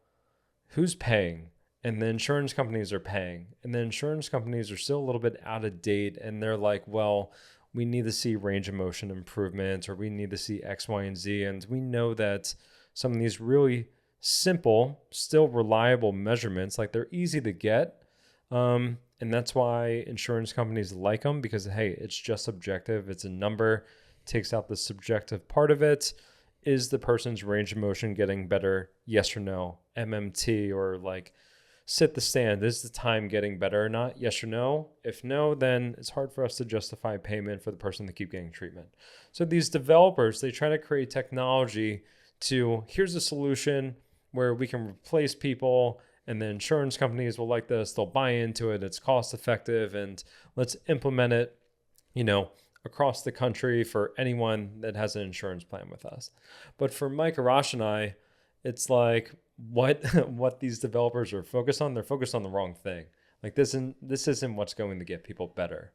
who's paying? And the insurance companies are paying. And the insurance companies are still a little bit out of date. And they're like, well, we need to see range of motion improvement, or we need to see X, Y, and Z. And we know that some of these really simple, still reliable measurements, like they're easy to get. And that's why insurance companies like them, because, hey, it's just subjective. It's a number, takes out the subjective part of it. Is the person's range of motion getting better? Yes or no? MMT, or like sit the stand. Is the time getting better or not? Yes or no? If no, then it's hard for us to justify payment for the person to keep getting treatment. So these developers, they try to create technology to, here's a solution where we can replace people, and the insurance companies will like this. They'll buy into it. It's cost effective, and let's implement it, across the country for anyone that has an insurance plan with us. But for Mike Arash and I, it's like what these developers are focused on. They're focused on the wrong thing. Like this isn't what's going to get people better.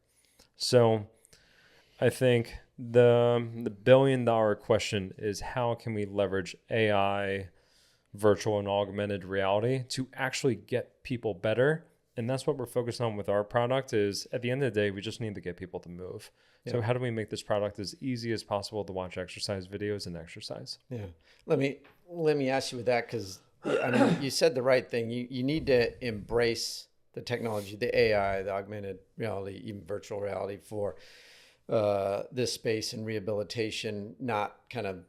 So I think the $1 billion question is, how can we leverage AI, virtual and augmented reality, to actually get people better? And that's what we're focused on with our product. Is at the end of the day, we just need to get people to move. Yeah. So how do we make this product as easy as possible to watch exercise videos and exercise? Yeah. Let me ask you with that, because you said the right thing. You need to embrace the technology, the AI, the augmented reality, even virtual reality for this space and rehabilitation, not kind of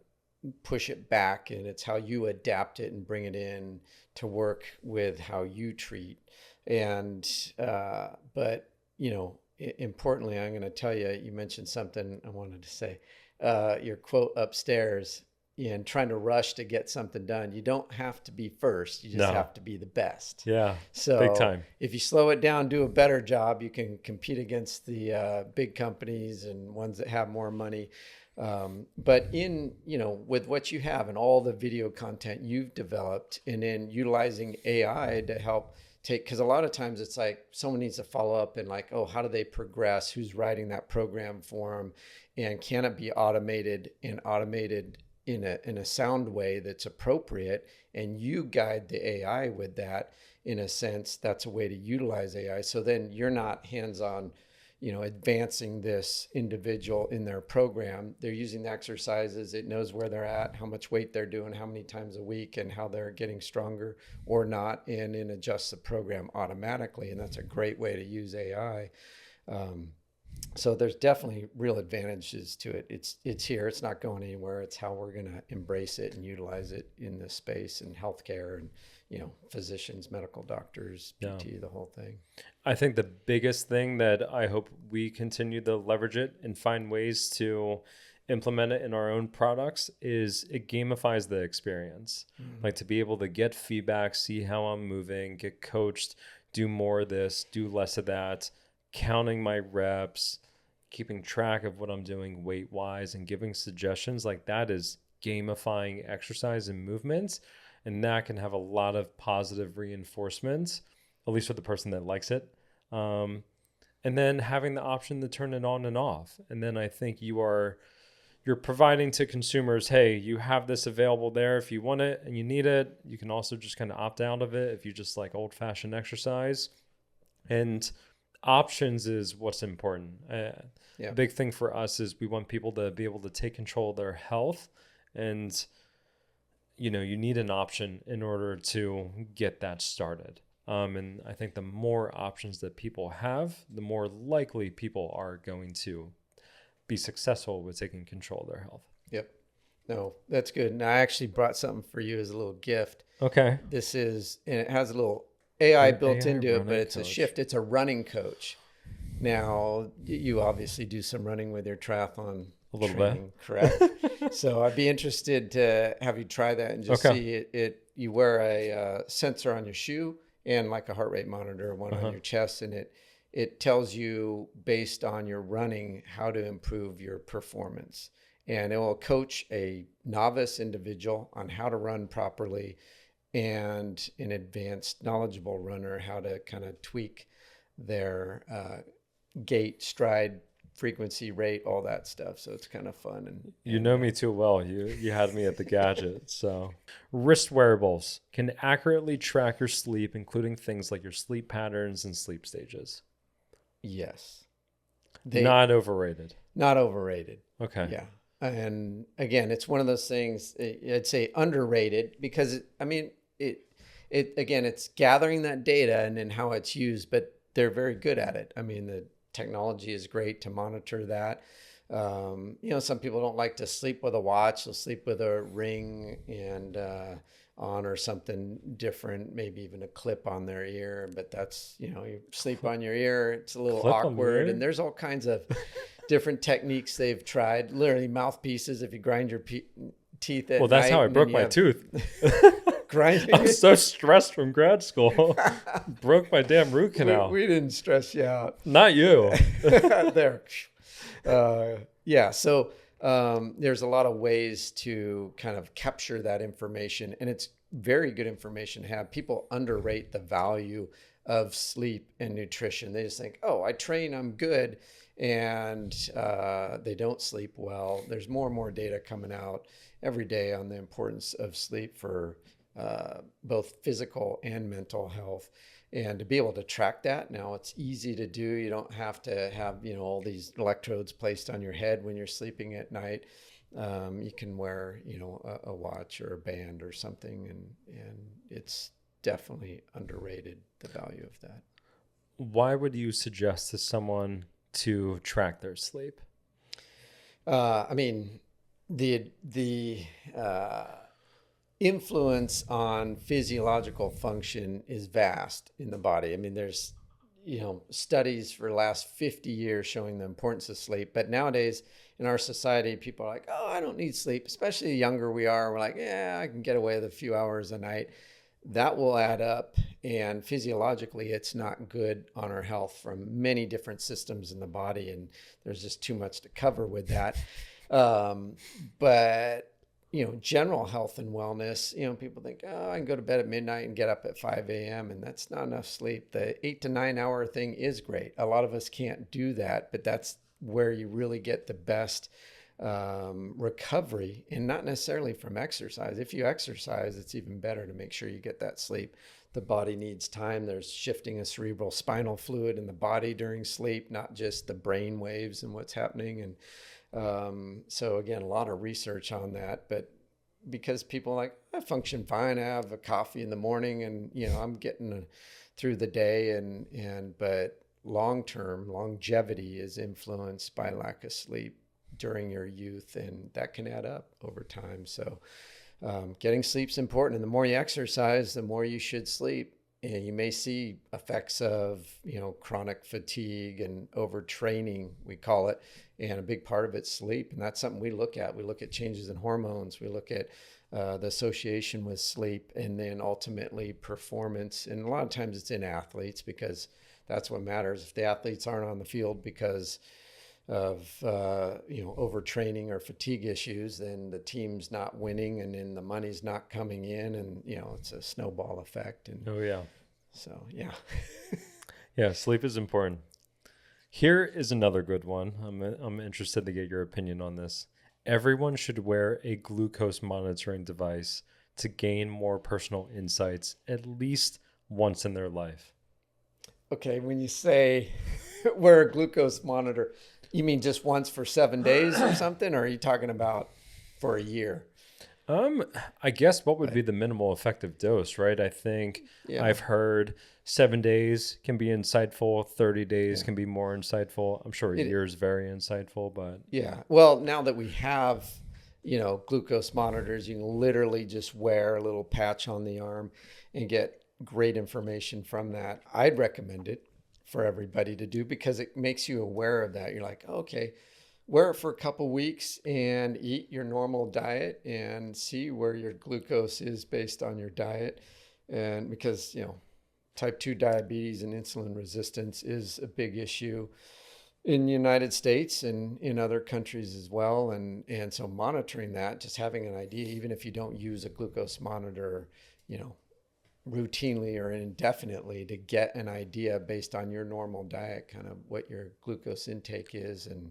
push it back. And it's how you adapt it and bring it in to work with how you treat. And but importantly, I'm going to tell you, you mentioned something I wanted to say. Your quote upstairs, and trying to rush to get something done. You don't have to be first. You just have to be the best. Yeah. So big time. If you slow it down, do a better job, you can compete against the big companies and ones that have more money. But with what you have and all the video content you've developed, and then utilizing AI to help because a lot of times it's like someone needs to follow up and like, oh, how do they progress? Who's writing that program for them? And can it be automated in a sound way that's appropriate? And you guide the AI with that. In a sense, that's a way to utilize AI. So then you're not hands-on, advancing this individual in their program. They're using the exercises. It knows where they're at, how much weight they're doing, how many times a week, and how they're getting stronger or not, and then adjusts the program automatically. And that's a great way to use AI. So there's definitely real advantages to it. It's here. It's not going anywhere. It's how we're going to embrace it and utilize it in this space in healthcare and, physicians, medical doctors, PT, the whole thing. I think the biggest thing that I hope we continue to leverage it and find ways to implement it in our own products is it gamifies the experience. Mm-hmm. Like to be able to get feedback, see how I'm moving, get coached do more of this, do less of that, counting my reps, keeping track of what I'm doing weight wise, and giving suggestions, like that is gamifying exercise and movements. And that can have a lot of positive reinforcements, at least for the person that likes it. And then having the option to turn it on and off. And then I think you're providing to consumers, hey, you have this available there if you want it and you need it. You can also just kind of opt out of it if you just like old-fashioned exercise. And options is what's important. The big thing for us is we want people to be able to take control of their health. And, you need an option in order to get that started. And I think the more options that people have, the more likely people are going to be successful with taking control of their health. Yep. No, that's good. And I actually brought something for you as a little gift. Okay. And it has a little AI built into it, but it's a shift. It's a running coach. Now, you obviously do some running with your triathlon a little training, bit, correct? So I'd be interested to have you try that and just see it. You wear a sensor on your shoe and like a heart rate monitor, one on your chest, and it tells you based on your running how to improve your performance. And it will coach a novice individual on how to run properly, and an advanced knowledgeable runner how to kind of tweak their gait, stride, frequency, rate, all that stuff. So it's kind of fun. And you know me too well. You had me at the gadget. So wrist wearables can accurately track your sleep, including things like your sleep patterns and sleep stages. Yes. Not overrated. Not overrated. Okay. Yeah. And again, it's one of those things, I'd say underrated, because it's gathering that data and then how it's used, but they're very good at it. I mean, the technology is great to monitor that. Some people don't like to sleep with a watch. They'll sleep with a ring and on or something different, maybe even a clip on their ear. But that's, you sleep on your ear. It's a little awkward. And there's all kinds of different techniques they've tried. Literally mouthpieces if you grind your teeth at night. Well, that's how I broke my tooth. Grinding. I'm so stressed from grad school. Broke my damn root canal. We didn't stress you out. Not you. There. So there's a lot of ways to kind of capture that information, and it's very good information to have. People underrate the value of sleep and nutrition. They just think, oh, I train, I'm good, and they don't sleep well. There's more and more data coming out every day on the importance of sleep for both physical and mental health. And to be able to track that, now it's easy to do. You don't have to have, all these electrodes placed on your head when you're sleeping at night. You can wear, a watch or a band or something, and it's definitely underrated, the value of that. Why would you suggest to someone to track their sleep? The influence on physiological function is vast in the body. I mean, there's, studies for the last 50 years showing the importance of sleep. But nowadays in our society, people are like, oh, I don't need sleep, especially the younger we are. We're like, yeah, I can get away with a few hours a night. That will add up. And physiologically, it's not good on our health from many different systems in the body. And there's just too much to cover with that. But general health and wellness, people think, oh, I can go to bed at midnight and get up at 5 a.m. and that's not enough sleep. The 8 to 9 hour thing is great. A lot of us can't do that, but that's where you really get the best recovery, and not necessarily from exercise. If you exercise, it's even better to make sure you get that sleep. The body needs time. There's shifting of cerebral spinal fluid in the body during sleep, not just the brain waves and what's happening. And so again, a lot of research on that, but because people are like, I function fine. I have a coffee in the morning and, I'm getting through the day but long-term longevity is influenced by lack of sleep during your youth, and that can add up over time. So, getting sleep's important. And the more you exercise, the more you should sleep. And you may see effects of, chronic fatigue and overtraining, we call it. And a big part of it's sleep. And that's something we look at. We look at changes in hormones. We look at the association with sleep, and then ultimately performance. And a lot of times it's in athletes because that's what matters. If the athletes aren't on the field because of overtraining or fatigue issues, then the team's not winning, and then the money's not coming in, and it's a snowball effect. And so yeah, sleep is important. Here is another good one. I'm interested to get your opinion on this. Everyone should wear a glucose monitoring device to gain more personal insights at least once in their life. Okay, when you say wear a glucose monitor, you mean just once for 7 days or something? Or are you talking about for a year? I guess what would be the minimal effective dose, right? I think I've heard 7 days can be insightful, 30 days can be more insightful. I'm sure a year is very insightful, but well, now that we have, glucose monitors, you can literally just wear a little patch on the arm and get great information from that. I'd recommend it for everybody to do because it makes you aware of that. You're like, okay, wear it for a couple weeks and eat your normal diet and see where your glucose is based on your diet. And because, type 2 diabetes and insulin resistance is a big issue in the United States and in other countries as well. And so monitoring that, just having an idea, even if you don't use a glucose monitor, routinely or indefinitely, to get an idea based on your normal diet, kind of what your glucose intake is and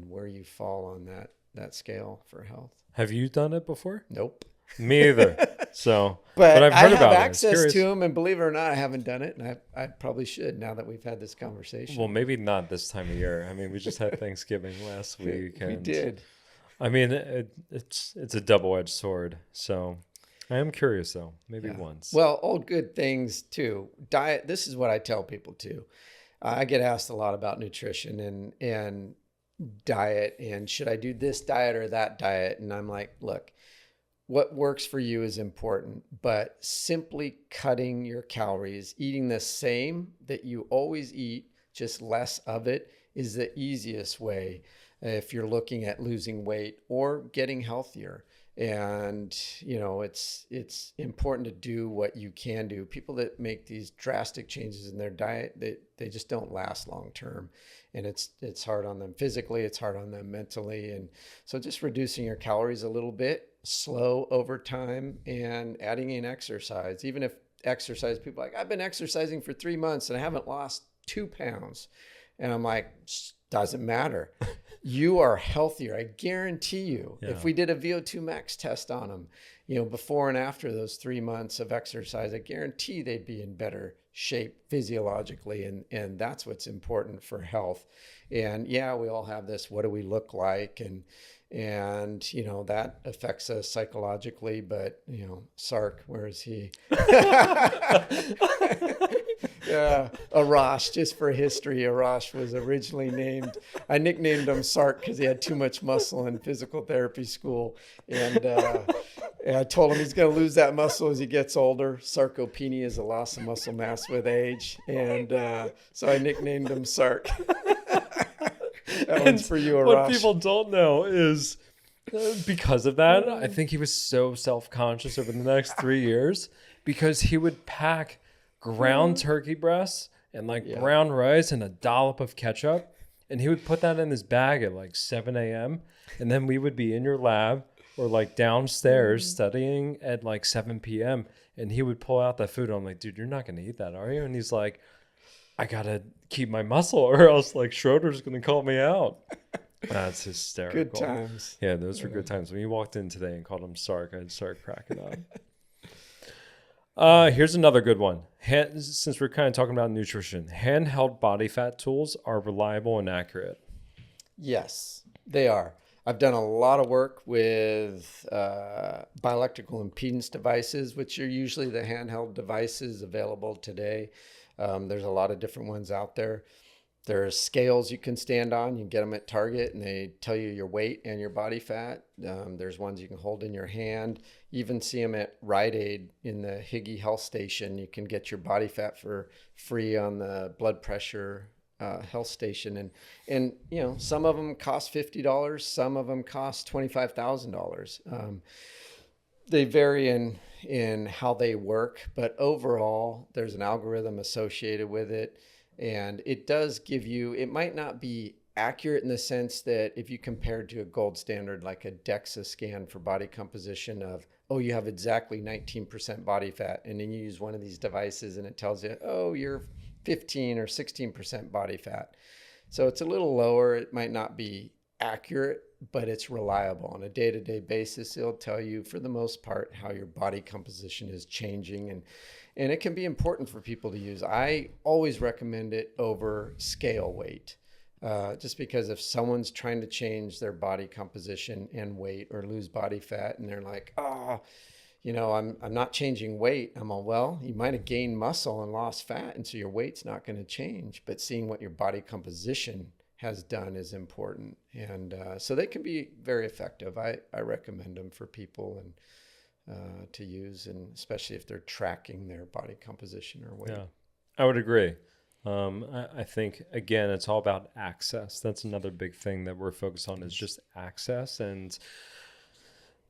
where you fall on that scale for health. Have you done it before? Nope. Me either. So, but I've heard about it. I have access to them, and believe it or not, I haven't done it, and I probably should now that we've had this conversation. Well, maybe not this time of year. I mean, we just had Thanksgiving last week. We did. I mean, it's a double-edged sword. So I am curious, though. Maybe once. Well, all good things, too. Diet, this is what I tell people, too. I get asked a lot about nutrition and diet, and should I do this diet or that diet? And I'm like, look, what works for you is important, but simply cutting your calories, eating the same that you always eat, just less of it, is the easiest way if you're looking at losing weight or getting healthier. And, it's important to do what you can do. People that make these drastic changes in their diet, they just don't last long term. And it's hard on them physically, it's hard on them mentally. And so just reducing your calories a little bit, slow over time, and adding in exercise. Even if exercise, people are like, I've been exercising for 3 months and I haven't lost 2 pounds. And I'm like, doesn't matter. You are healthier. I guarantee you. Yeah. If we did a VO2 max test on them, before and after those 3 months of exercise, I guarantee they'd be in better shape physiologically. And that's what's important for health. And we all have this, what do we look like? And that affects us psychologically, but Sark, where is he? Yeah, Arash, just for history, Arash was originally named, I nicknamed him Sark because he had too much muscle in physical therapy school. And I told him he's going to lose that muscle as he gets older. Sarcopenia is a loss of muscle mass with age. And so I nicknamed him Sark. That one's for you, Arash. What people don't know is because of that, I think he was so self-conscious over the next 3 years because he would pack ground turkey breasts and brown rice and a dollop of ketchup. And he would put that in his bag at 7 a.m. And then we would be in your lab or downstairs studying at 7 p.m. And he would pull out that food. I'm like, dude, you're not going to eat that, are you? And he's like, I got to keep my muscle or else Schroeder's going to call me out. That's hysterical. Good times. Yeah, those were good times. When you walked in today and called him Sark, I'd start cracking up. Here's another good one. Since we're kind of talking about nutrition, handheld body fat tools are reliable and accurate. Yes, they are. I've done a lot of work with bioelectrical impedance devices, which are usually the handheld devices available today. There's a lot of different ones out there. There's scales you can stand on. You can get them at Target and they tell you your weight and your body fat. There's ones you can hold in your hand. You even see them at Rite Aid in the Higgy Health Station. You can get your body fat for free on the blood pressure health station. And some of them cost $50. Some of them cost $25,000. They vary in how they work, but overall, there's an algorithm associated with it, and it does give you. It might not be accurate in the sense that if you compared to a gold standard like a DEXA scan for body composition of, oh, you have exactly 19% body fat, and then you use one of these devices and it tells you, oh, you're 15 or 16% body fat. So it's a little lower. It might not be accurate, but it's reliable. On a day-to-day basis, it'll tell you for the most part how your body composition is changing, and it can be important for people to use. I always recommend it over scale weight. Just because if someone's trying to change their body composition and weight or lose body fat and they're like, I'm not changing weight. I'm all, well, you might have gained muscle and lost fat, and so your weight's not going to change. But seeing what your body composition has done is important. And so they can be very effective. I recommend them for people and to use, and especially if they're tracking their body composition or weight. Yeah, I would agree. I think, again, it's all about access. That's another big thing that we're focused on is just access. And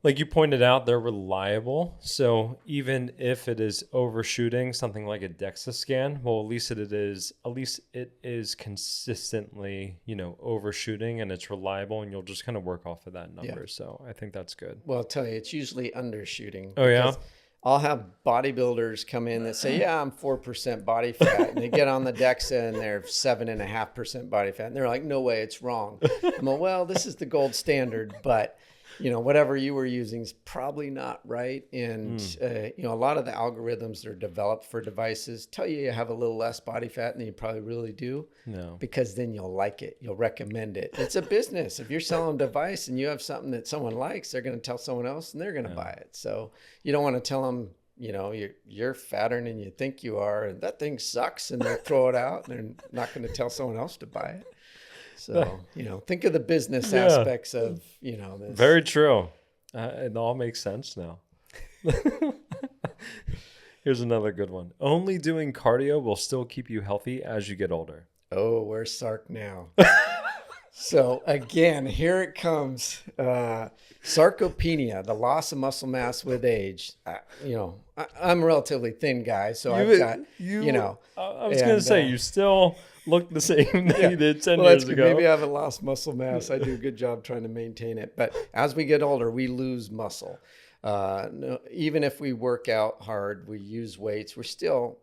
like you pointed out, they're reliable. So even if it is overshooting something like a DEXA scan, well, at least it is consistently, overshooting, and it's reliable, and you'll just kind of work off of that number. Yeah. So I think that's good. Well, I'll tell you, it's usually undershooting. Oh, yeah? I'll have bodybuilders come in that say, yeah, I'm 4% body fat. And they get on the DEXA and they're 7.5% body fat. And they're like, no way, it's wrong. I'm like, well, this is the gold standard, but whatever you were using is probably not right. And, a lot of the algorithms that are developed for devices tell you have a little less body fat than you probably really do. No. Because then you'll like it. You'll recommend it. It's a business. If you're selling a device and you have something that someone likes, they're going to tell someone else and they're going to buy it. So you don't want to tell them, you're fatter than you think you are, and that thing sucks, and they'll throw it out, and they're not going to tell someone else to buy it. So, think of the business aspects of, this. Very true. It all makes sense now. Here's another good one. Only doing cardio will still keep you healthy as you get older. Oh, where's Sark now? So again, here it comes. Sarcopenia, the loss of muscle mass with age. I'm a relatively thin guy, so I was going to say, you still look the same that you did 10 years ago. Maybe I haven't lost muscle mass. I do a good job trying to maintain it. But as we get older, we lose muscle. Even if we work out hard, we use weights, we're still,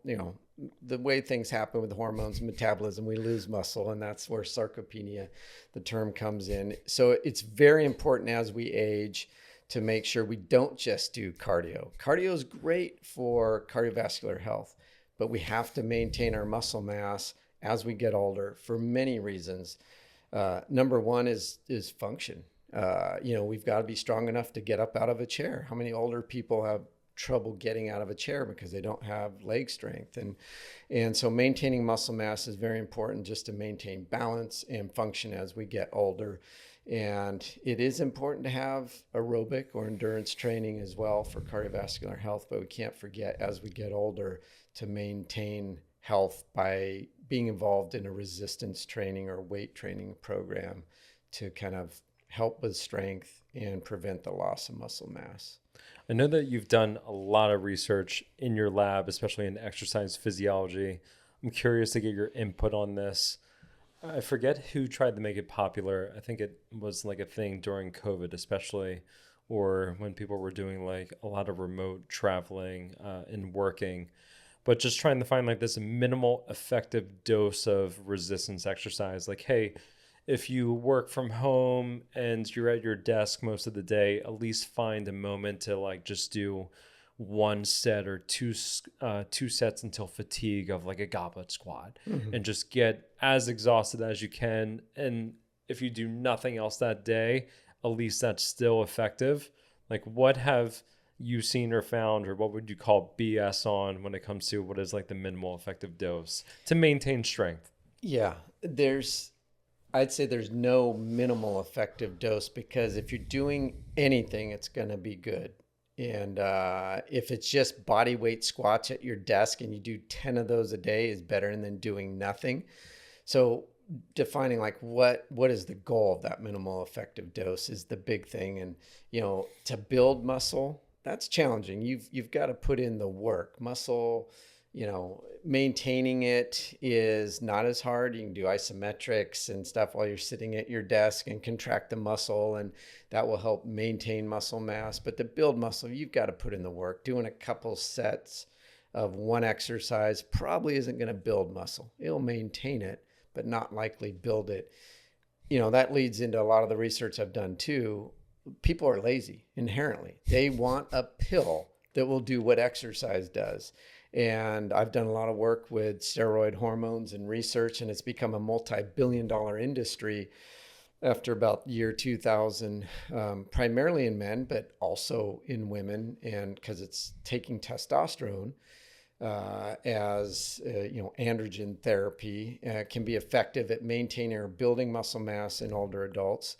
the way things happen with hormones and metabolism, we lose muscle, and that's where sarcopenia, the term, comes in. So it's very important as we age to make sure we don't just do cardio. Cardio is great for cardiovascular health, but we have to maintain our muscle mass as we get older for many reasons. Number one is function. We've got to be strong enough to get up out of a chair. How many older people have trouble getting out of a chair because they don't have leg strength? And so maintaining muscle mass is very important just to maintain balance and function as we get older. And it is important to have aerobic or endurance training as well for cardiovascular health, but we can't forget as we get older to maintain health by being involved in a resistance training or weight training program to kind of help with strength and prevent the loss of muscle mass. I know that you've done a lot of research in your lab, especially in exercise physiology. I'm curious to get your input on this. I forget who tried to make it popular. I think it was like a thing during COVID, especially, or when people were doing like a lot of remote traveling and working, but just trying to find like this minimal effective dose of resistance exercise. Like, hey, if you work from home and you're at your desk most of the day, at least find a moment to like just do one set or two sets until fatigue of like a goblet squat, and just get as exhausted as you can. And if you do nothing else that day, at least that's still effective. Like, what have you seen or found, or what would you call BS on when it comes to what is like the minimal effective dose to maintain strength? Yeah, I'd say there's no minimal effective dose, because if you're doing anything, it's going to be good. And if it's just body weight squats at your desk and you do 10 of those a day is better than doing nothing. So defining like what is the goal of that minimal effective dose is the big thing. And, to build muscle, that's challenging. You've got to put in the work. Muscle, maintaining it is not as hard. You can do isometrics and stuff while you're sitting at your desk and contract the muscle, and that will help maintain muscle mass. But to build muscle, you've got to put in the work. Doing a couple sets of one exercise probably isn't going to build muscle. It'll maintain it, but not likely build it. That leads into a lot of the research I've done too. People are lazy inherently. They want a pill that will do what exercise does. And I've done a lot of work with steroid hormones and research, and it's become a multi-billion-dollar industry after about year 2000, primarily in men, but also in women. And because it's taking testosterone as androgen therapy, can be effective at maintaining or building muscle mass in older adults.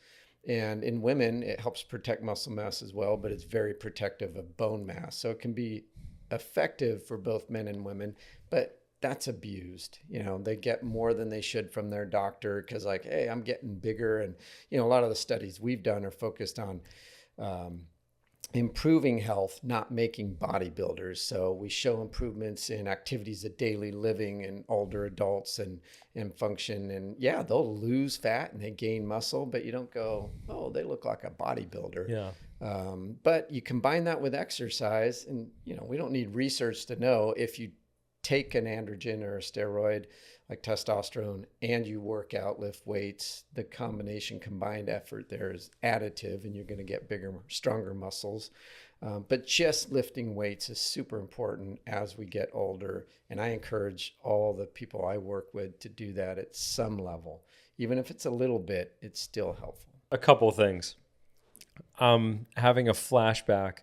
And in women, it helps protect muscle mass as well, but it's very protective of bone mass. So it can be effective for both men and women, but that's abused. They get more than they should from their doctor because hey, I'm getting bigger. And, a lot of the studies we've done are focused on improving health, not making bodybuilders. So we show improvements in activities of daily living in older adults and function. And yeah, they'll lose fat and they gain muscle, but you don't go, oh, they look like a bodybuilder. Yeah. But you combine that with exercise, and we don't need research to know if you take an androgen or a steroid like testosterone and you work out, lift weights, the combined effort there is additive, and you're going to get bigger, stronger muscles. But just lifting weights is super important as we get older. And I encourage all the people I work with to do that at some level. Even if it's a little bit, it's still helpful. A couple of things. Having a flashback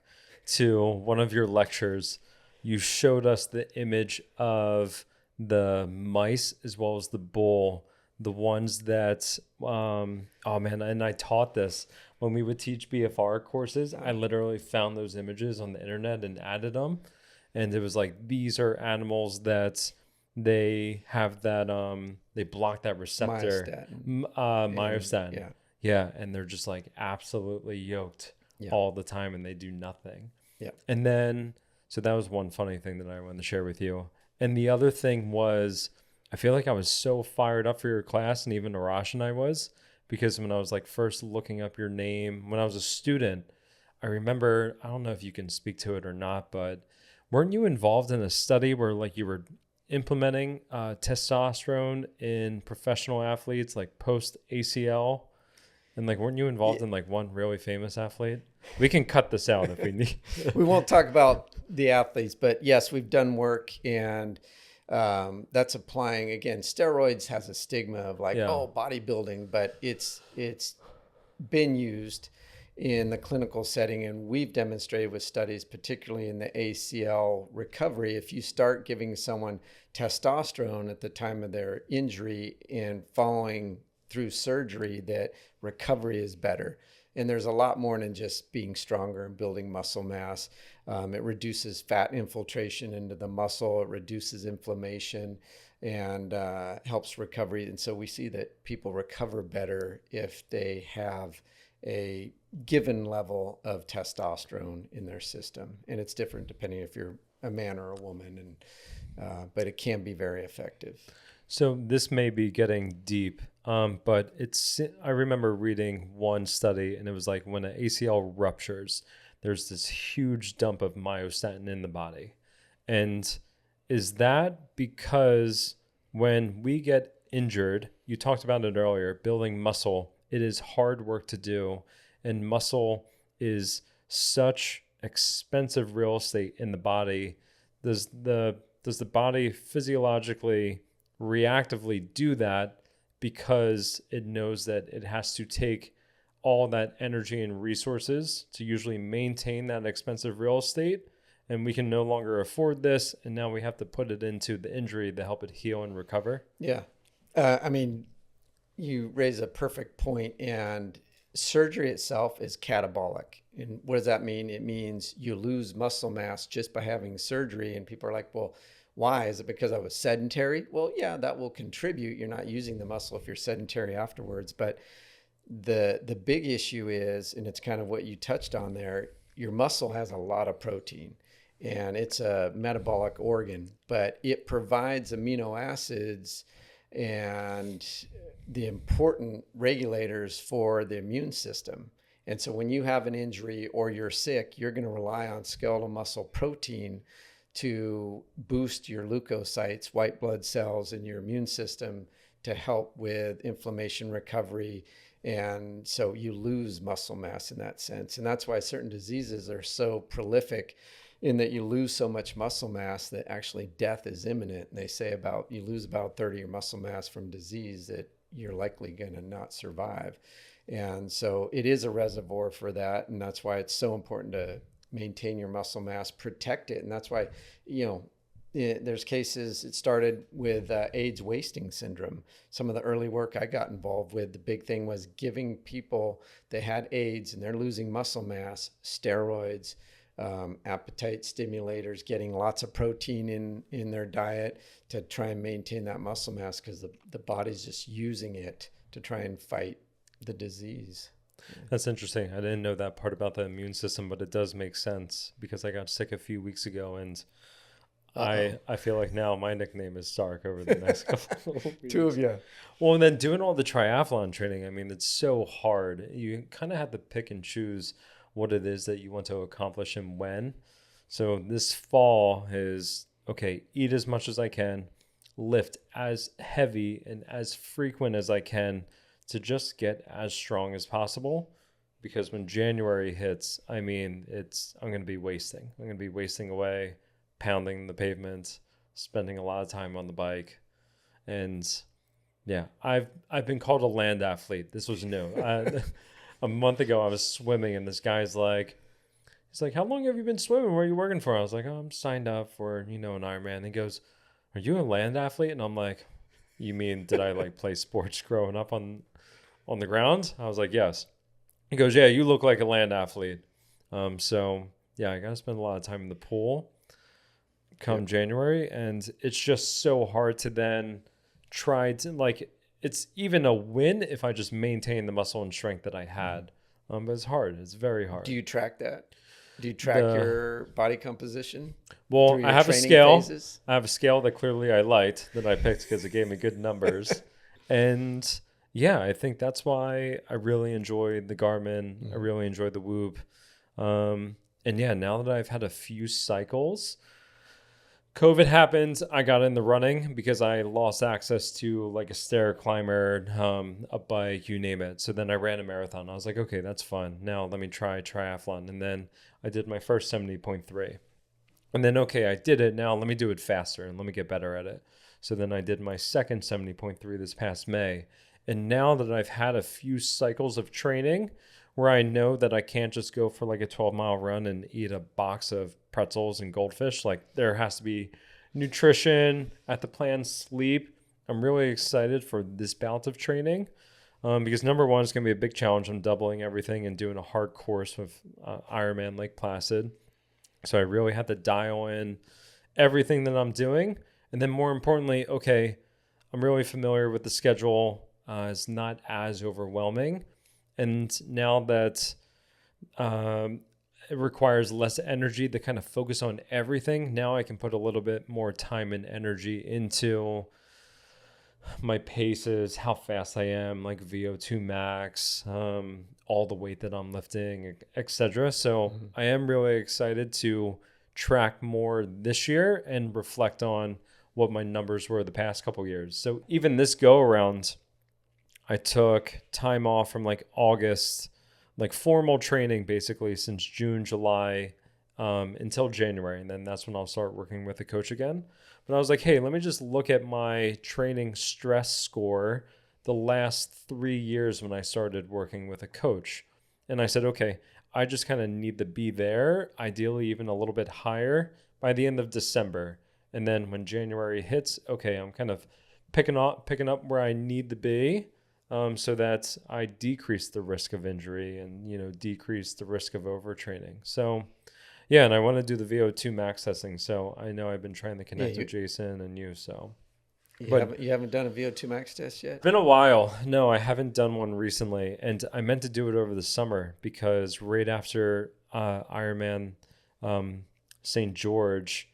to one of your lectures, you showed us the image of the mice as well as the bull, the ones that, and I taught this when we would teach BFR courses. I literally found those images on the internet and added them. And it was like, these are animals that they have that, they block that receptor. Myostatin. Yeah. Yeah. And they're just like absolutely yoked all the time, and they do nothing. Yeah. And then, so that was one funny thing that I wanted to share with you. And the other thing was, I feel like I was so fired up for your class, and even Arash and I was, because when I was like first looking up your name, when I was a student, I remember, I don't know if you can speak to it or not, but weren't you involved in a study where like you were implementing testosterone in professional athletes, like post ACL? And like, weren't you involved in like one really famous athlete? We can cut this out if we need. We won't talk about the athletes, but yes, we've done work, and that's applying, again, steroids has a stigma of like, oh, bodybuilding, but it's been used in the clinical setting. And we've demonstrated with studies, particularly in the ACL recovery, if you start giving someone testosterone at the time of their injury and following through surgery, that recovery is better. And there's a lot more than just being stronger and building muscle mass. It reduces fat infiltration into the muscle. It reduces inflammation and helps recovery. And so we see that people recover better if they have a given level of testosterone in their system. And it's different depending if you're a man or a woman, but it can be very effective. So this may be getting deep, but I remember reading one study, and it was like when an ACL ruptures, there's this huge dump of myostatin in the body. And is that because when we get injured, you talked about it earlier, building muscle, it is hard work to do, and muscle is such expensive real estate in the body. Does the body physiologically reactively do that because it knows that it has to take all that energy and resources to usually maintain that expensive real estate, and we can no longer afford this, and now we have to put it into the injury to help it heal and recover? Yeah. You raise a perfect point, and surgery itself is catabolic. And what does that mean? It means you lose muscle mass just by having surgery. And people are like, well, why? Is it because I was sedentary? Well, yeah, that will contribute. You're not using the muscle if you're sedentary afterwards. But the big issue is, and it's kind of what you touched on there, your muscle has a lot of protein, and it's a metabolic organ, but it provides amino acids and the important regulators for the immune system. And so when you have an injury or you're sick, you're going to rely on skeletal muscle protein to boost your leukocytes, white blood cells in your immune system, to help with inflammation recovery. And so you lose muscle mass in that sense. And that's why certain diseases are so prolific, in that you lose so much muscle mass that actually death is imminent. And they say you lose about 30 of your muscle mass from disease that you're likely going to not survive. And so it is a reservoir for that. And that's why it's so important to maintain your muscle mass, protect it. And that's why, there's cases, it started with AIDS wasting syndrome. Some of the early work I got involved with, the big thing was giving people that had AIDS and they're losing muscle mass, steroids, appetite stimulators, getting lots of protein in their diet to try and maintain that muscle mass, because the body's just using it to try and fight the disease. That's interesting. I didn't know that part about the immune system, but it does make sense, because I got sick a few weeks ago, and I feel like now my nickname is Sark over the next couple of weeks. Two of you. Well, and then doing all the triathlon training, I mean, it's so hard. You kind of have to pick and choose what it is that you want to accomplish and when. So this fall is, okay, eat as much as I can, lift as heavy and as frequent as I can to just get as strong as possible. Because when January hits, I mean, I'm going to be wasting. I'm going to be wasting away, pounding the pavement, spending a lot of time on the bike. And yeah, I've been called a land athlete. This was new. A month ago, I was swimming, and this guy's like, he's like, how long have you been swimming? Where are you working for? I was like, oh, I'm signed up for, an Ironman. And he goes, are you a land athlete? And I'm like, you mean, did I play sports growing up on the ground? I was like, yes. He goes, yeah, you look like a land athlete. So yeah, I got to spend a lot of time in the pool come January. And it's just so hard to then try to it's even a win if I just maintain the muscle and strength that I had. But it's hard. It's very hard. Do you track that? Do you track your body composition? Well, I have a scale. Phases? I have a scale that clearly I liked, that I picked because it gave me good numbers. And yeah, I think that's why I really enjoy the Garmin. Mm-hmm. I really enjoy the Whoop. And yeah, now that I've had a few cycles, COVID happened. I got in the running because I lost access to a stair climber, a bike, you name it. So then I ran a marathon. I was like, okay, that's fun. Now let me try triathlon. And then I did my first 70.3. And then, okay, I did it. Now let me do it faster and let me get better at it. So then I did my second 70.3 this past May. And now that I've had a few cycles of training where I know that I can't just go for a 12-mile run and eat a box of pretzels and goldfish. There has to be nutrition at the plan, sleep. I'm really excited for this bout of training because number one, it's going to be a big challenge. I'm doubling everything and doing a hard course with Ironman Lake Placid. So I really have to dial in everything that I'm doing. And then more importantly, okay, I'm really familiar with the schedule. It's not as overwhelming. And now that it requires less energy to kind of focus on everything, now I can put a little bit more time and energy into my paces, how fast I am, VO2 max, all the weight that I'm lifting, etc. So I am really excited to track more this year and reflect on what my numbers were the past couple years. So even this go around, I took time off from August, formal training basically since June, July, until January. And then that's when I'll start working with a coach again. But I was like, hey, let me just look at my training stress score the last 3 years when I started working with a coach. And I said, okay, I just kind of need to be there, ideally even a little bit higher by the end of December. And then when January hits, okay, I'm kind of picking up where I need to be. So that I decrease the risk of injury and, decrease the risk of overtraining. So, yeah, and I want to do the VO2 max testing. So I know I've been trying to connect with Jason and you. So, you haven't done a VO2 max test yet? Been a while. No, I haven't done one recently, and I meant to do it over the summer because right after Ironman St. George,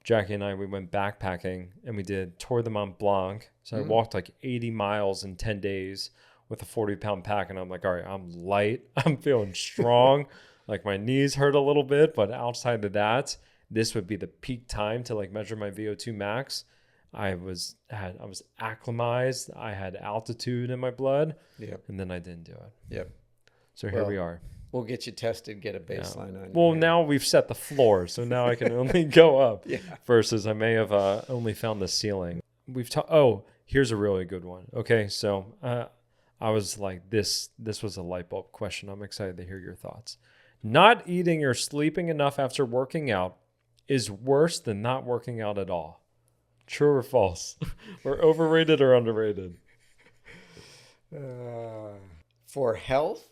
Jackie and I, we went backpacking and we did Tour de Mont Blanc. So I walked like 80 miles in 10 days with a 40-pound pack. And I'm like, all right, I'm light. I'm feeling strong. Like my knees hurt a little bit. But outside of that, this would be the peak time to like measure my VO2 max. I was acclimatized. I had altitude in my blood. Yep. And then I didn't do it. Yep. So here we are. We'll get you tested, get a baseline on you. Well, now we've set the floor, so now I can only go up. Yeah. Versus I may have only found the ceiling. Here's a really good one. Okay, so I was like, this was a light bulb question. I'm excited to hear your thoughts. Not eating or sleeping enough after working out is worse than not working out at all. True or false? Or overrated or underrated? For health?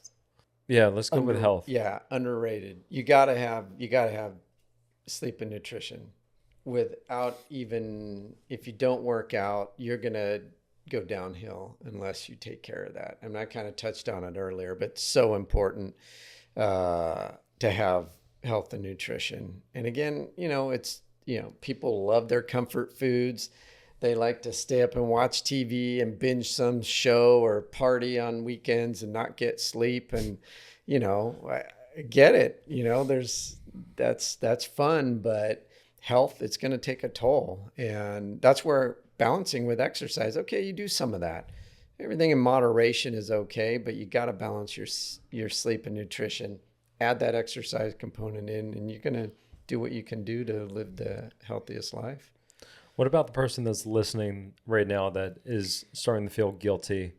Yeah, let's go with health. Yeah, underrated. You gotta have sleep and nutrition. Without even, if you don't work out, you're gonna go downhill unless you take care of that. And I kind of touched on it earlier, but it's so important to have health and nutrition. And again, people love their comfort foods. They like to stay up and watch TV and binge some show or party on weekends and not get sleep. And, I get it. That's fun, but health, it's going to take a toll. And that's where balancing with exercise. Okay, you do some of that. Everything in moderation is okay, but you got to balance your sleep and nutrition. Add that exercise component in, and you're going to do what you can do to live the healthiest life. What about the person that's listening right now that is starting to feel guilty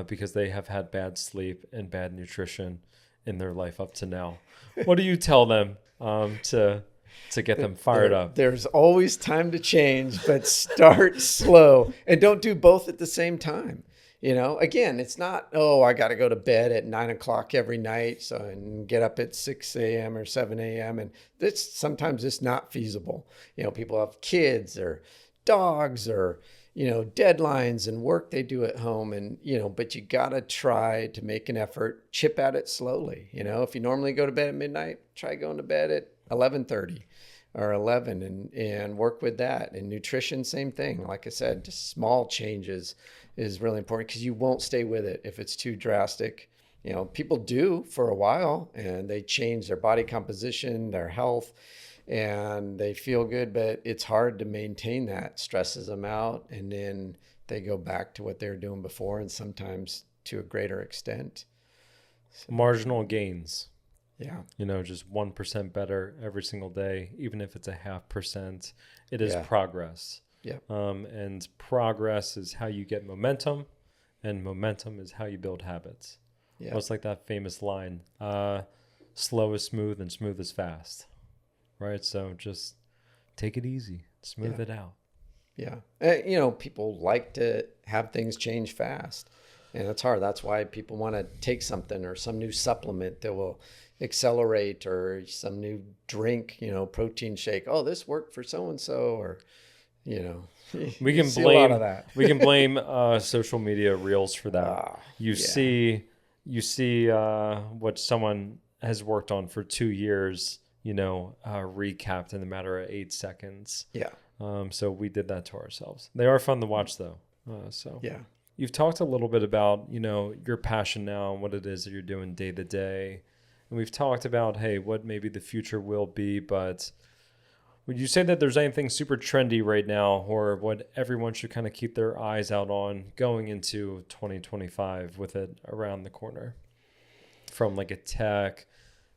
because they have had bad sleep and bad nutrition in their life up to now? What do you tell them to get them fired up? There's always time to change, but start slow and don't do both at the same time. Again, it's not, I got to go to bed at 9:00 every night and get up at 6 a.m. or 7 a.m. And sometimes it's not feasible. People have kids or dogs or, deadlines and work they do at home. And, but you got to try to make an effort, chip at it slowly. If you normally go to bed at midnight, try going to bed at 11:30 or 11 and work with that. And nutrition, same thing. Like I said, just small changes is really important because you won't stay with it if it's too drastic. People do for a while and they change their body composition, their health, and they feel good, but it's hard to maintain that. Stresses them out, and then they go back to what they were doing before, and sometimes to a greater extent. Marginal gains. Yeah. Just 1% better every single day, even if it's a 0.5%, it is progress. Yeah. And progress is how you get momentum, and momentum is how you build habits. Yeah. Well, it's like that famous line, slow is smooth and smooth is fast, right? So just take it easy, smooth it out. Yeah. People like to have things change fast, and it's hard. That's why people want to take something or some new supplement that will accelerate, or some new drink, protein shake. Oh, this worked for so-and-so, or, we can blame a lot of that. We can blame social media reels for that. You see what someone has worked on for 2 years, recapped in a matter of 8 seconds. Yeah. So we did that to ourselves. They are fun to watch though. Yeah. You've talked a little bit about, your passion now and what it is that you're doing day to day. And we've talked about, hey, what maybe the future will be, but would you say that there's anything super trendy right now, or what everyone should kind of keep their eyes out on going into 2025 with it around the corner from like a tech,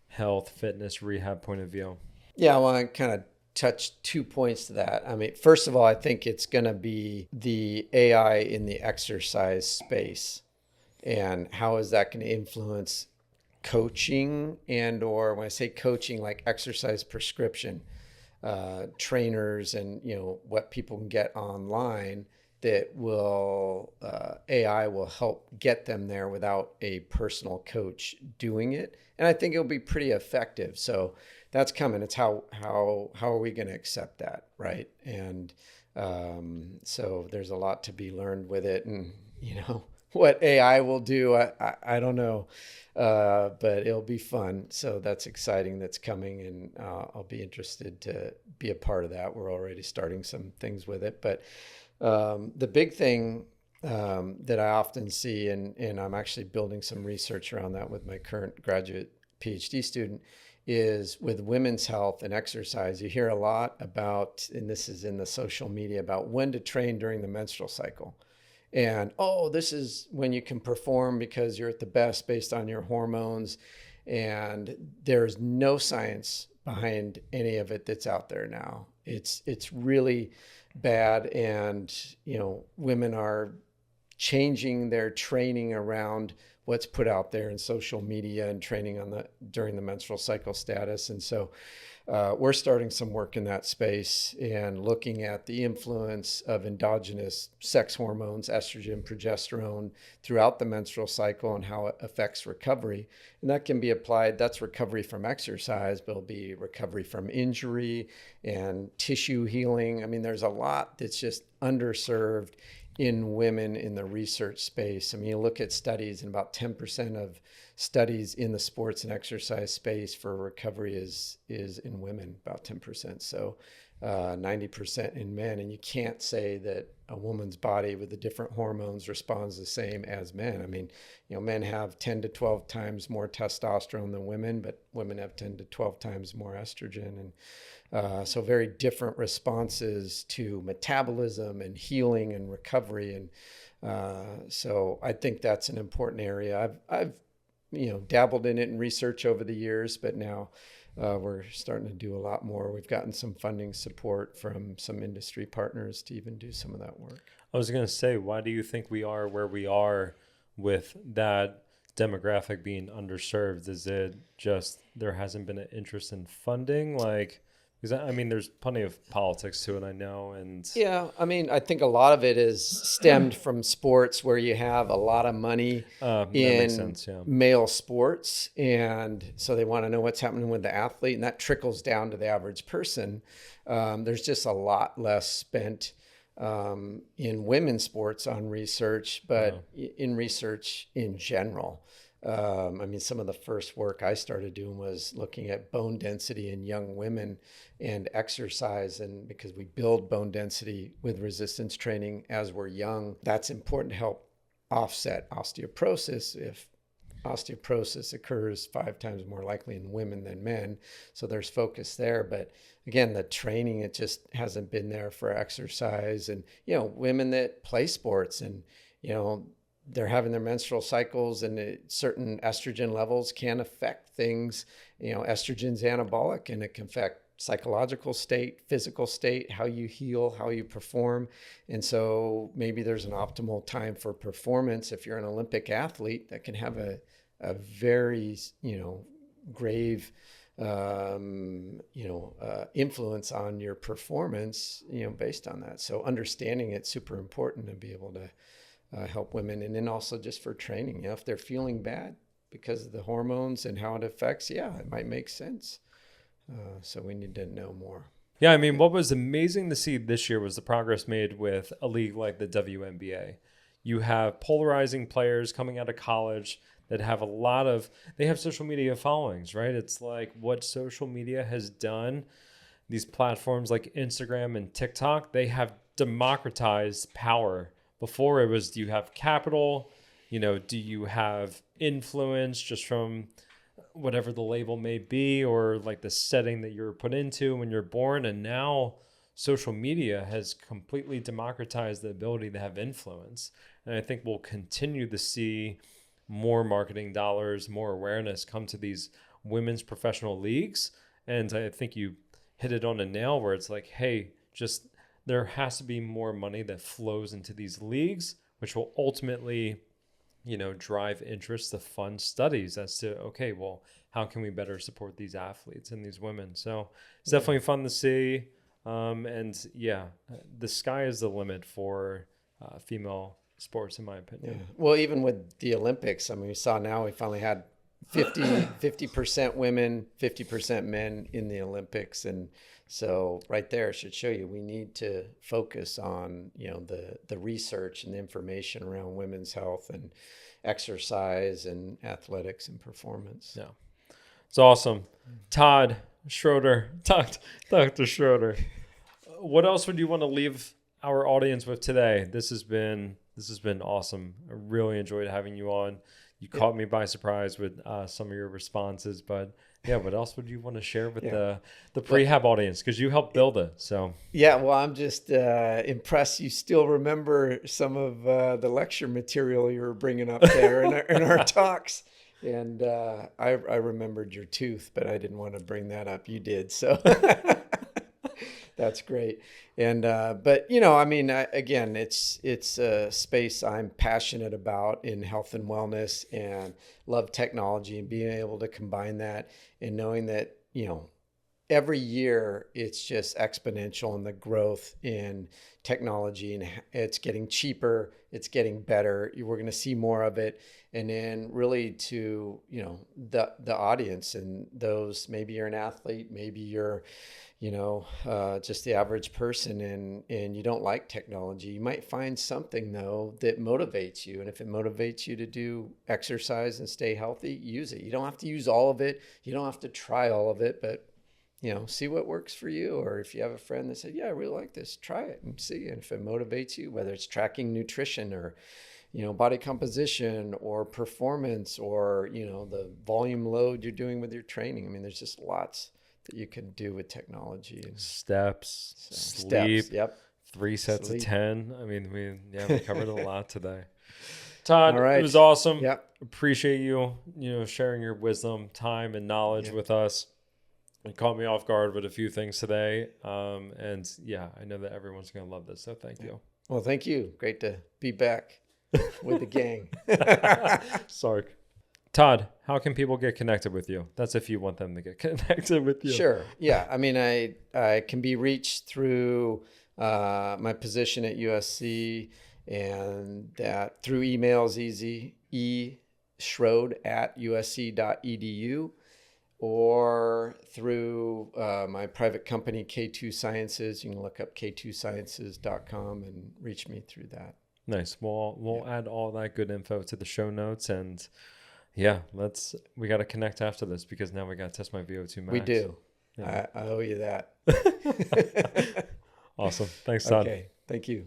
health, fitness, rehab point of view? Yeah, I want to kind of touch 2 points to that. I mean, first of all, I think it's going to be the AI in the exercise space, and how is that going to influence coaching, and or when I say coaching, like exercise prescription, trainers, and what people can get online that will AI will help get them there without a personal coach doing it. And I think it'll be pretty effective. So that's coming. It's how are we going to accept that, right? And so there's a lot to be learned with it, and what AI will do, I don't know, but it'll be fun. So that's exciting. That's coming, and I'll be interested to be a part of that. We're already starting some things with it, but the big thing that I often see, and I'm actually building some research around that with my current graduate PhD student, is with women's health and exercise. You hear a lot about, and this is in the social media, about when to train during the menstrual cycle. And, oh, this is when you can perform because you're at the best based on your hormones. And there's no science behind any of it that's out there now. It's really bad. And, women are changing their training around what's put out there in social media and training during the menstrual cycle status. And so we're starting some work in that space and looking at the influence of endogenous sex hormones, estrogen, progesterone, throughout the menstrual cycle and how it affects recovery. And that can be applied, that's recovery from exercise, but it'll be recovery from injury and tissue healing. I mean, there's a lot that's just underserved in women in the research space. I mean, you look at studies, and about 10% of studies in the sports and exercise space for recovery is in women, about 10%. So 90% in men. And you can't say that a woman's body with the different hormones responds the same as men. I mean, men have 10 to 12 times more testosterone than women, but women have 10 to 12 times more estrogen. And so very different responses to metabolism and healing and recovery. And so I think that's an important area. I've dabbled in it in research over the years, but now we're starting to do a lot more. We've gotten some funding support from some industry partners to even do some of that work. I was going to say, why do you think we are where we are with that demographic being underserved? Is it just there hasn't been an interest in funding? Because I mean, there's plenty of politics to it, I know. And yeah, I mean, I think a lot of it is stemmed from sports where you have a lot of money in male sports. And so they want to know what's happening with the athlete, and that trickles down to the average person. There's just a lot less spent in women's sports on research, but in research in general. I mean, some of the first work I started doing was looking at bone density in young women and exercise. And because we build bone density with resistance training as we're young, that's important to help offset osteoporosis. If osteoporosis occurs 5 times more likely in women than men, so there's focus there. But again, the training, it just hasn't been there for exercise. And, women that play sports and, they're having their menstrual cycles, and certain estrogen levels can affect things. Estrogen's anabolic, and it can affect psychological state, physical state, how you heal, how you perform. And so maybe there's an optimal time for performance. If you're an Olympic athlete, that can have a very, grave, influence on your performance, based on that. So understanding it's super important to be able to help women. And then also just for training, if they're feeling bad because of the hormones and how it affects, it might make sense. So we need to know more. Yeah, I mean, what was amazing to see this year was the progress made with a league like the WNBA. You have polarizing players coming out of college that have they have social media followings, right? It's like what social media has done. These platforms like Instagram and TikTok, they have democratized power. Before it was, do you have capital? Do you have influence just from whatever the label may be, or like the setting that you're put into when you're born? And now social media has completely democratized the ability to have influence. And I think we'll continue to see more marketing dollars, more awareness come to these women's professional leagues. And I think you hit it on a nail where it's like, hey, just there has to be more money that flows into these leagues, which will ultimately, drive interest to fund studies as to, okay, well, how can we better support these athletes and these women? So it's definitely fun to see. The sky is the limit for female sports, in my opinion. Yeah. Well, even with the Olympics, I mean, we saw now we finally had 50% women, 50% men in the Olympics. And So right there should show you we need to focus on, the research and the information around women's health and exercise and athletics and performance. Yeah. It's awesome. Todd Schroeder, Dr. Schroeder. What else would you want to leave our audience with today? This has been awesome. I really enjoyed having you on. You caught me by surprise with some of your responses, but yeah, what else would you want to share with the Rehab audience? Because you helped build it. So yeah, well, I'm just impressed you still remember some of the lecture material you were bringing up there in our talks. And I remembered your tooth, but I didn't want to bring that up. You did, so that's great. And but again, it's a space I'm passionate about in health and wellness, and love technology and being able to combine that, and knowing that every year it's just exponential in the growth in technology, and it's getting cheaper, it's getting better. We're going to see more of it. And then really to, the audience and those, maybe you're an athlete, maybe you're, just the average person and you don't like technology. You might find something though that motivates you. And if it motivates you to do exercise and stay healthy, use it. You don't have to use all of it. You don't have to try all of it, but see what works for you. Or if you have a friend that said, yeah, I really like this, try it and see. And if it motivates you, whether it's tracking nutrition or, body composition or performance or, the volume load you're doing with your training. I mean, there's just lots that you can do with technology. And steps, sleep, yep. 3 sets of 10. I mean, we covered a lot today. Todd, all right. It was awesome. Yep. Appreciate you, sharing your wisdom, time, and knowledge with us. It caught me off guard with a few things today. And yeah, I know that everyone's going to love this. So thank you. Well, thank you. Great to be back with the gang. Sorry. Todd, how can people get connected with you? That's if you want them to get connected with you. Sure. Yeah. I mean, I can be reached through my position at USC, and that through emails easy, eschrode@usc.edu, or through my private company, K2 Sciences. You can look up k2sciences.com and reach me through that. Nice. We'll add all that good info to the show notes, and yeah, we got to connect after this because now we got to test my VO2 max. We do. Yeah. I owe you that. Awesome. Thanks, Todd. Okay. Thank you.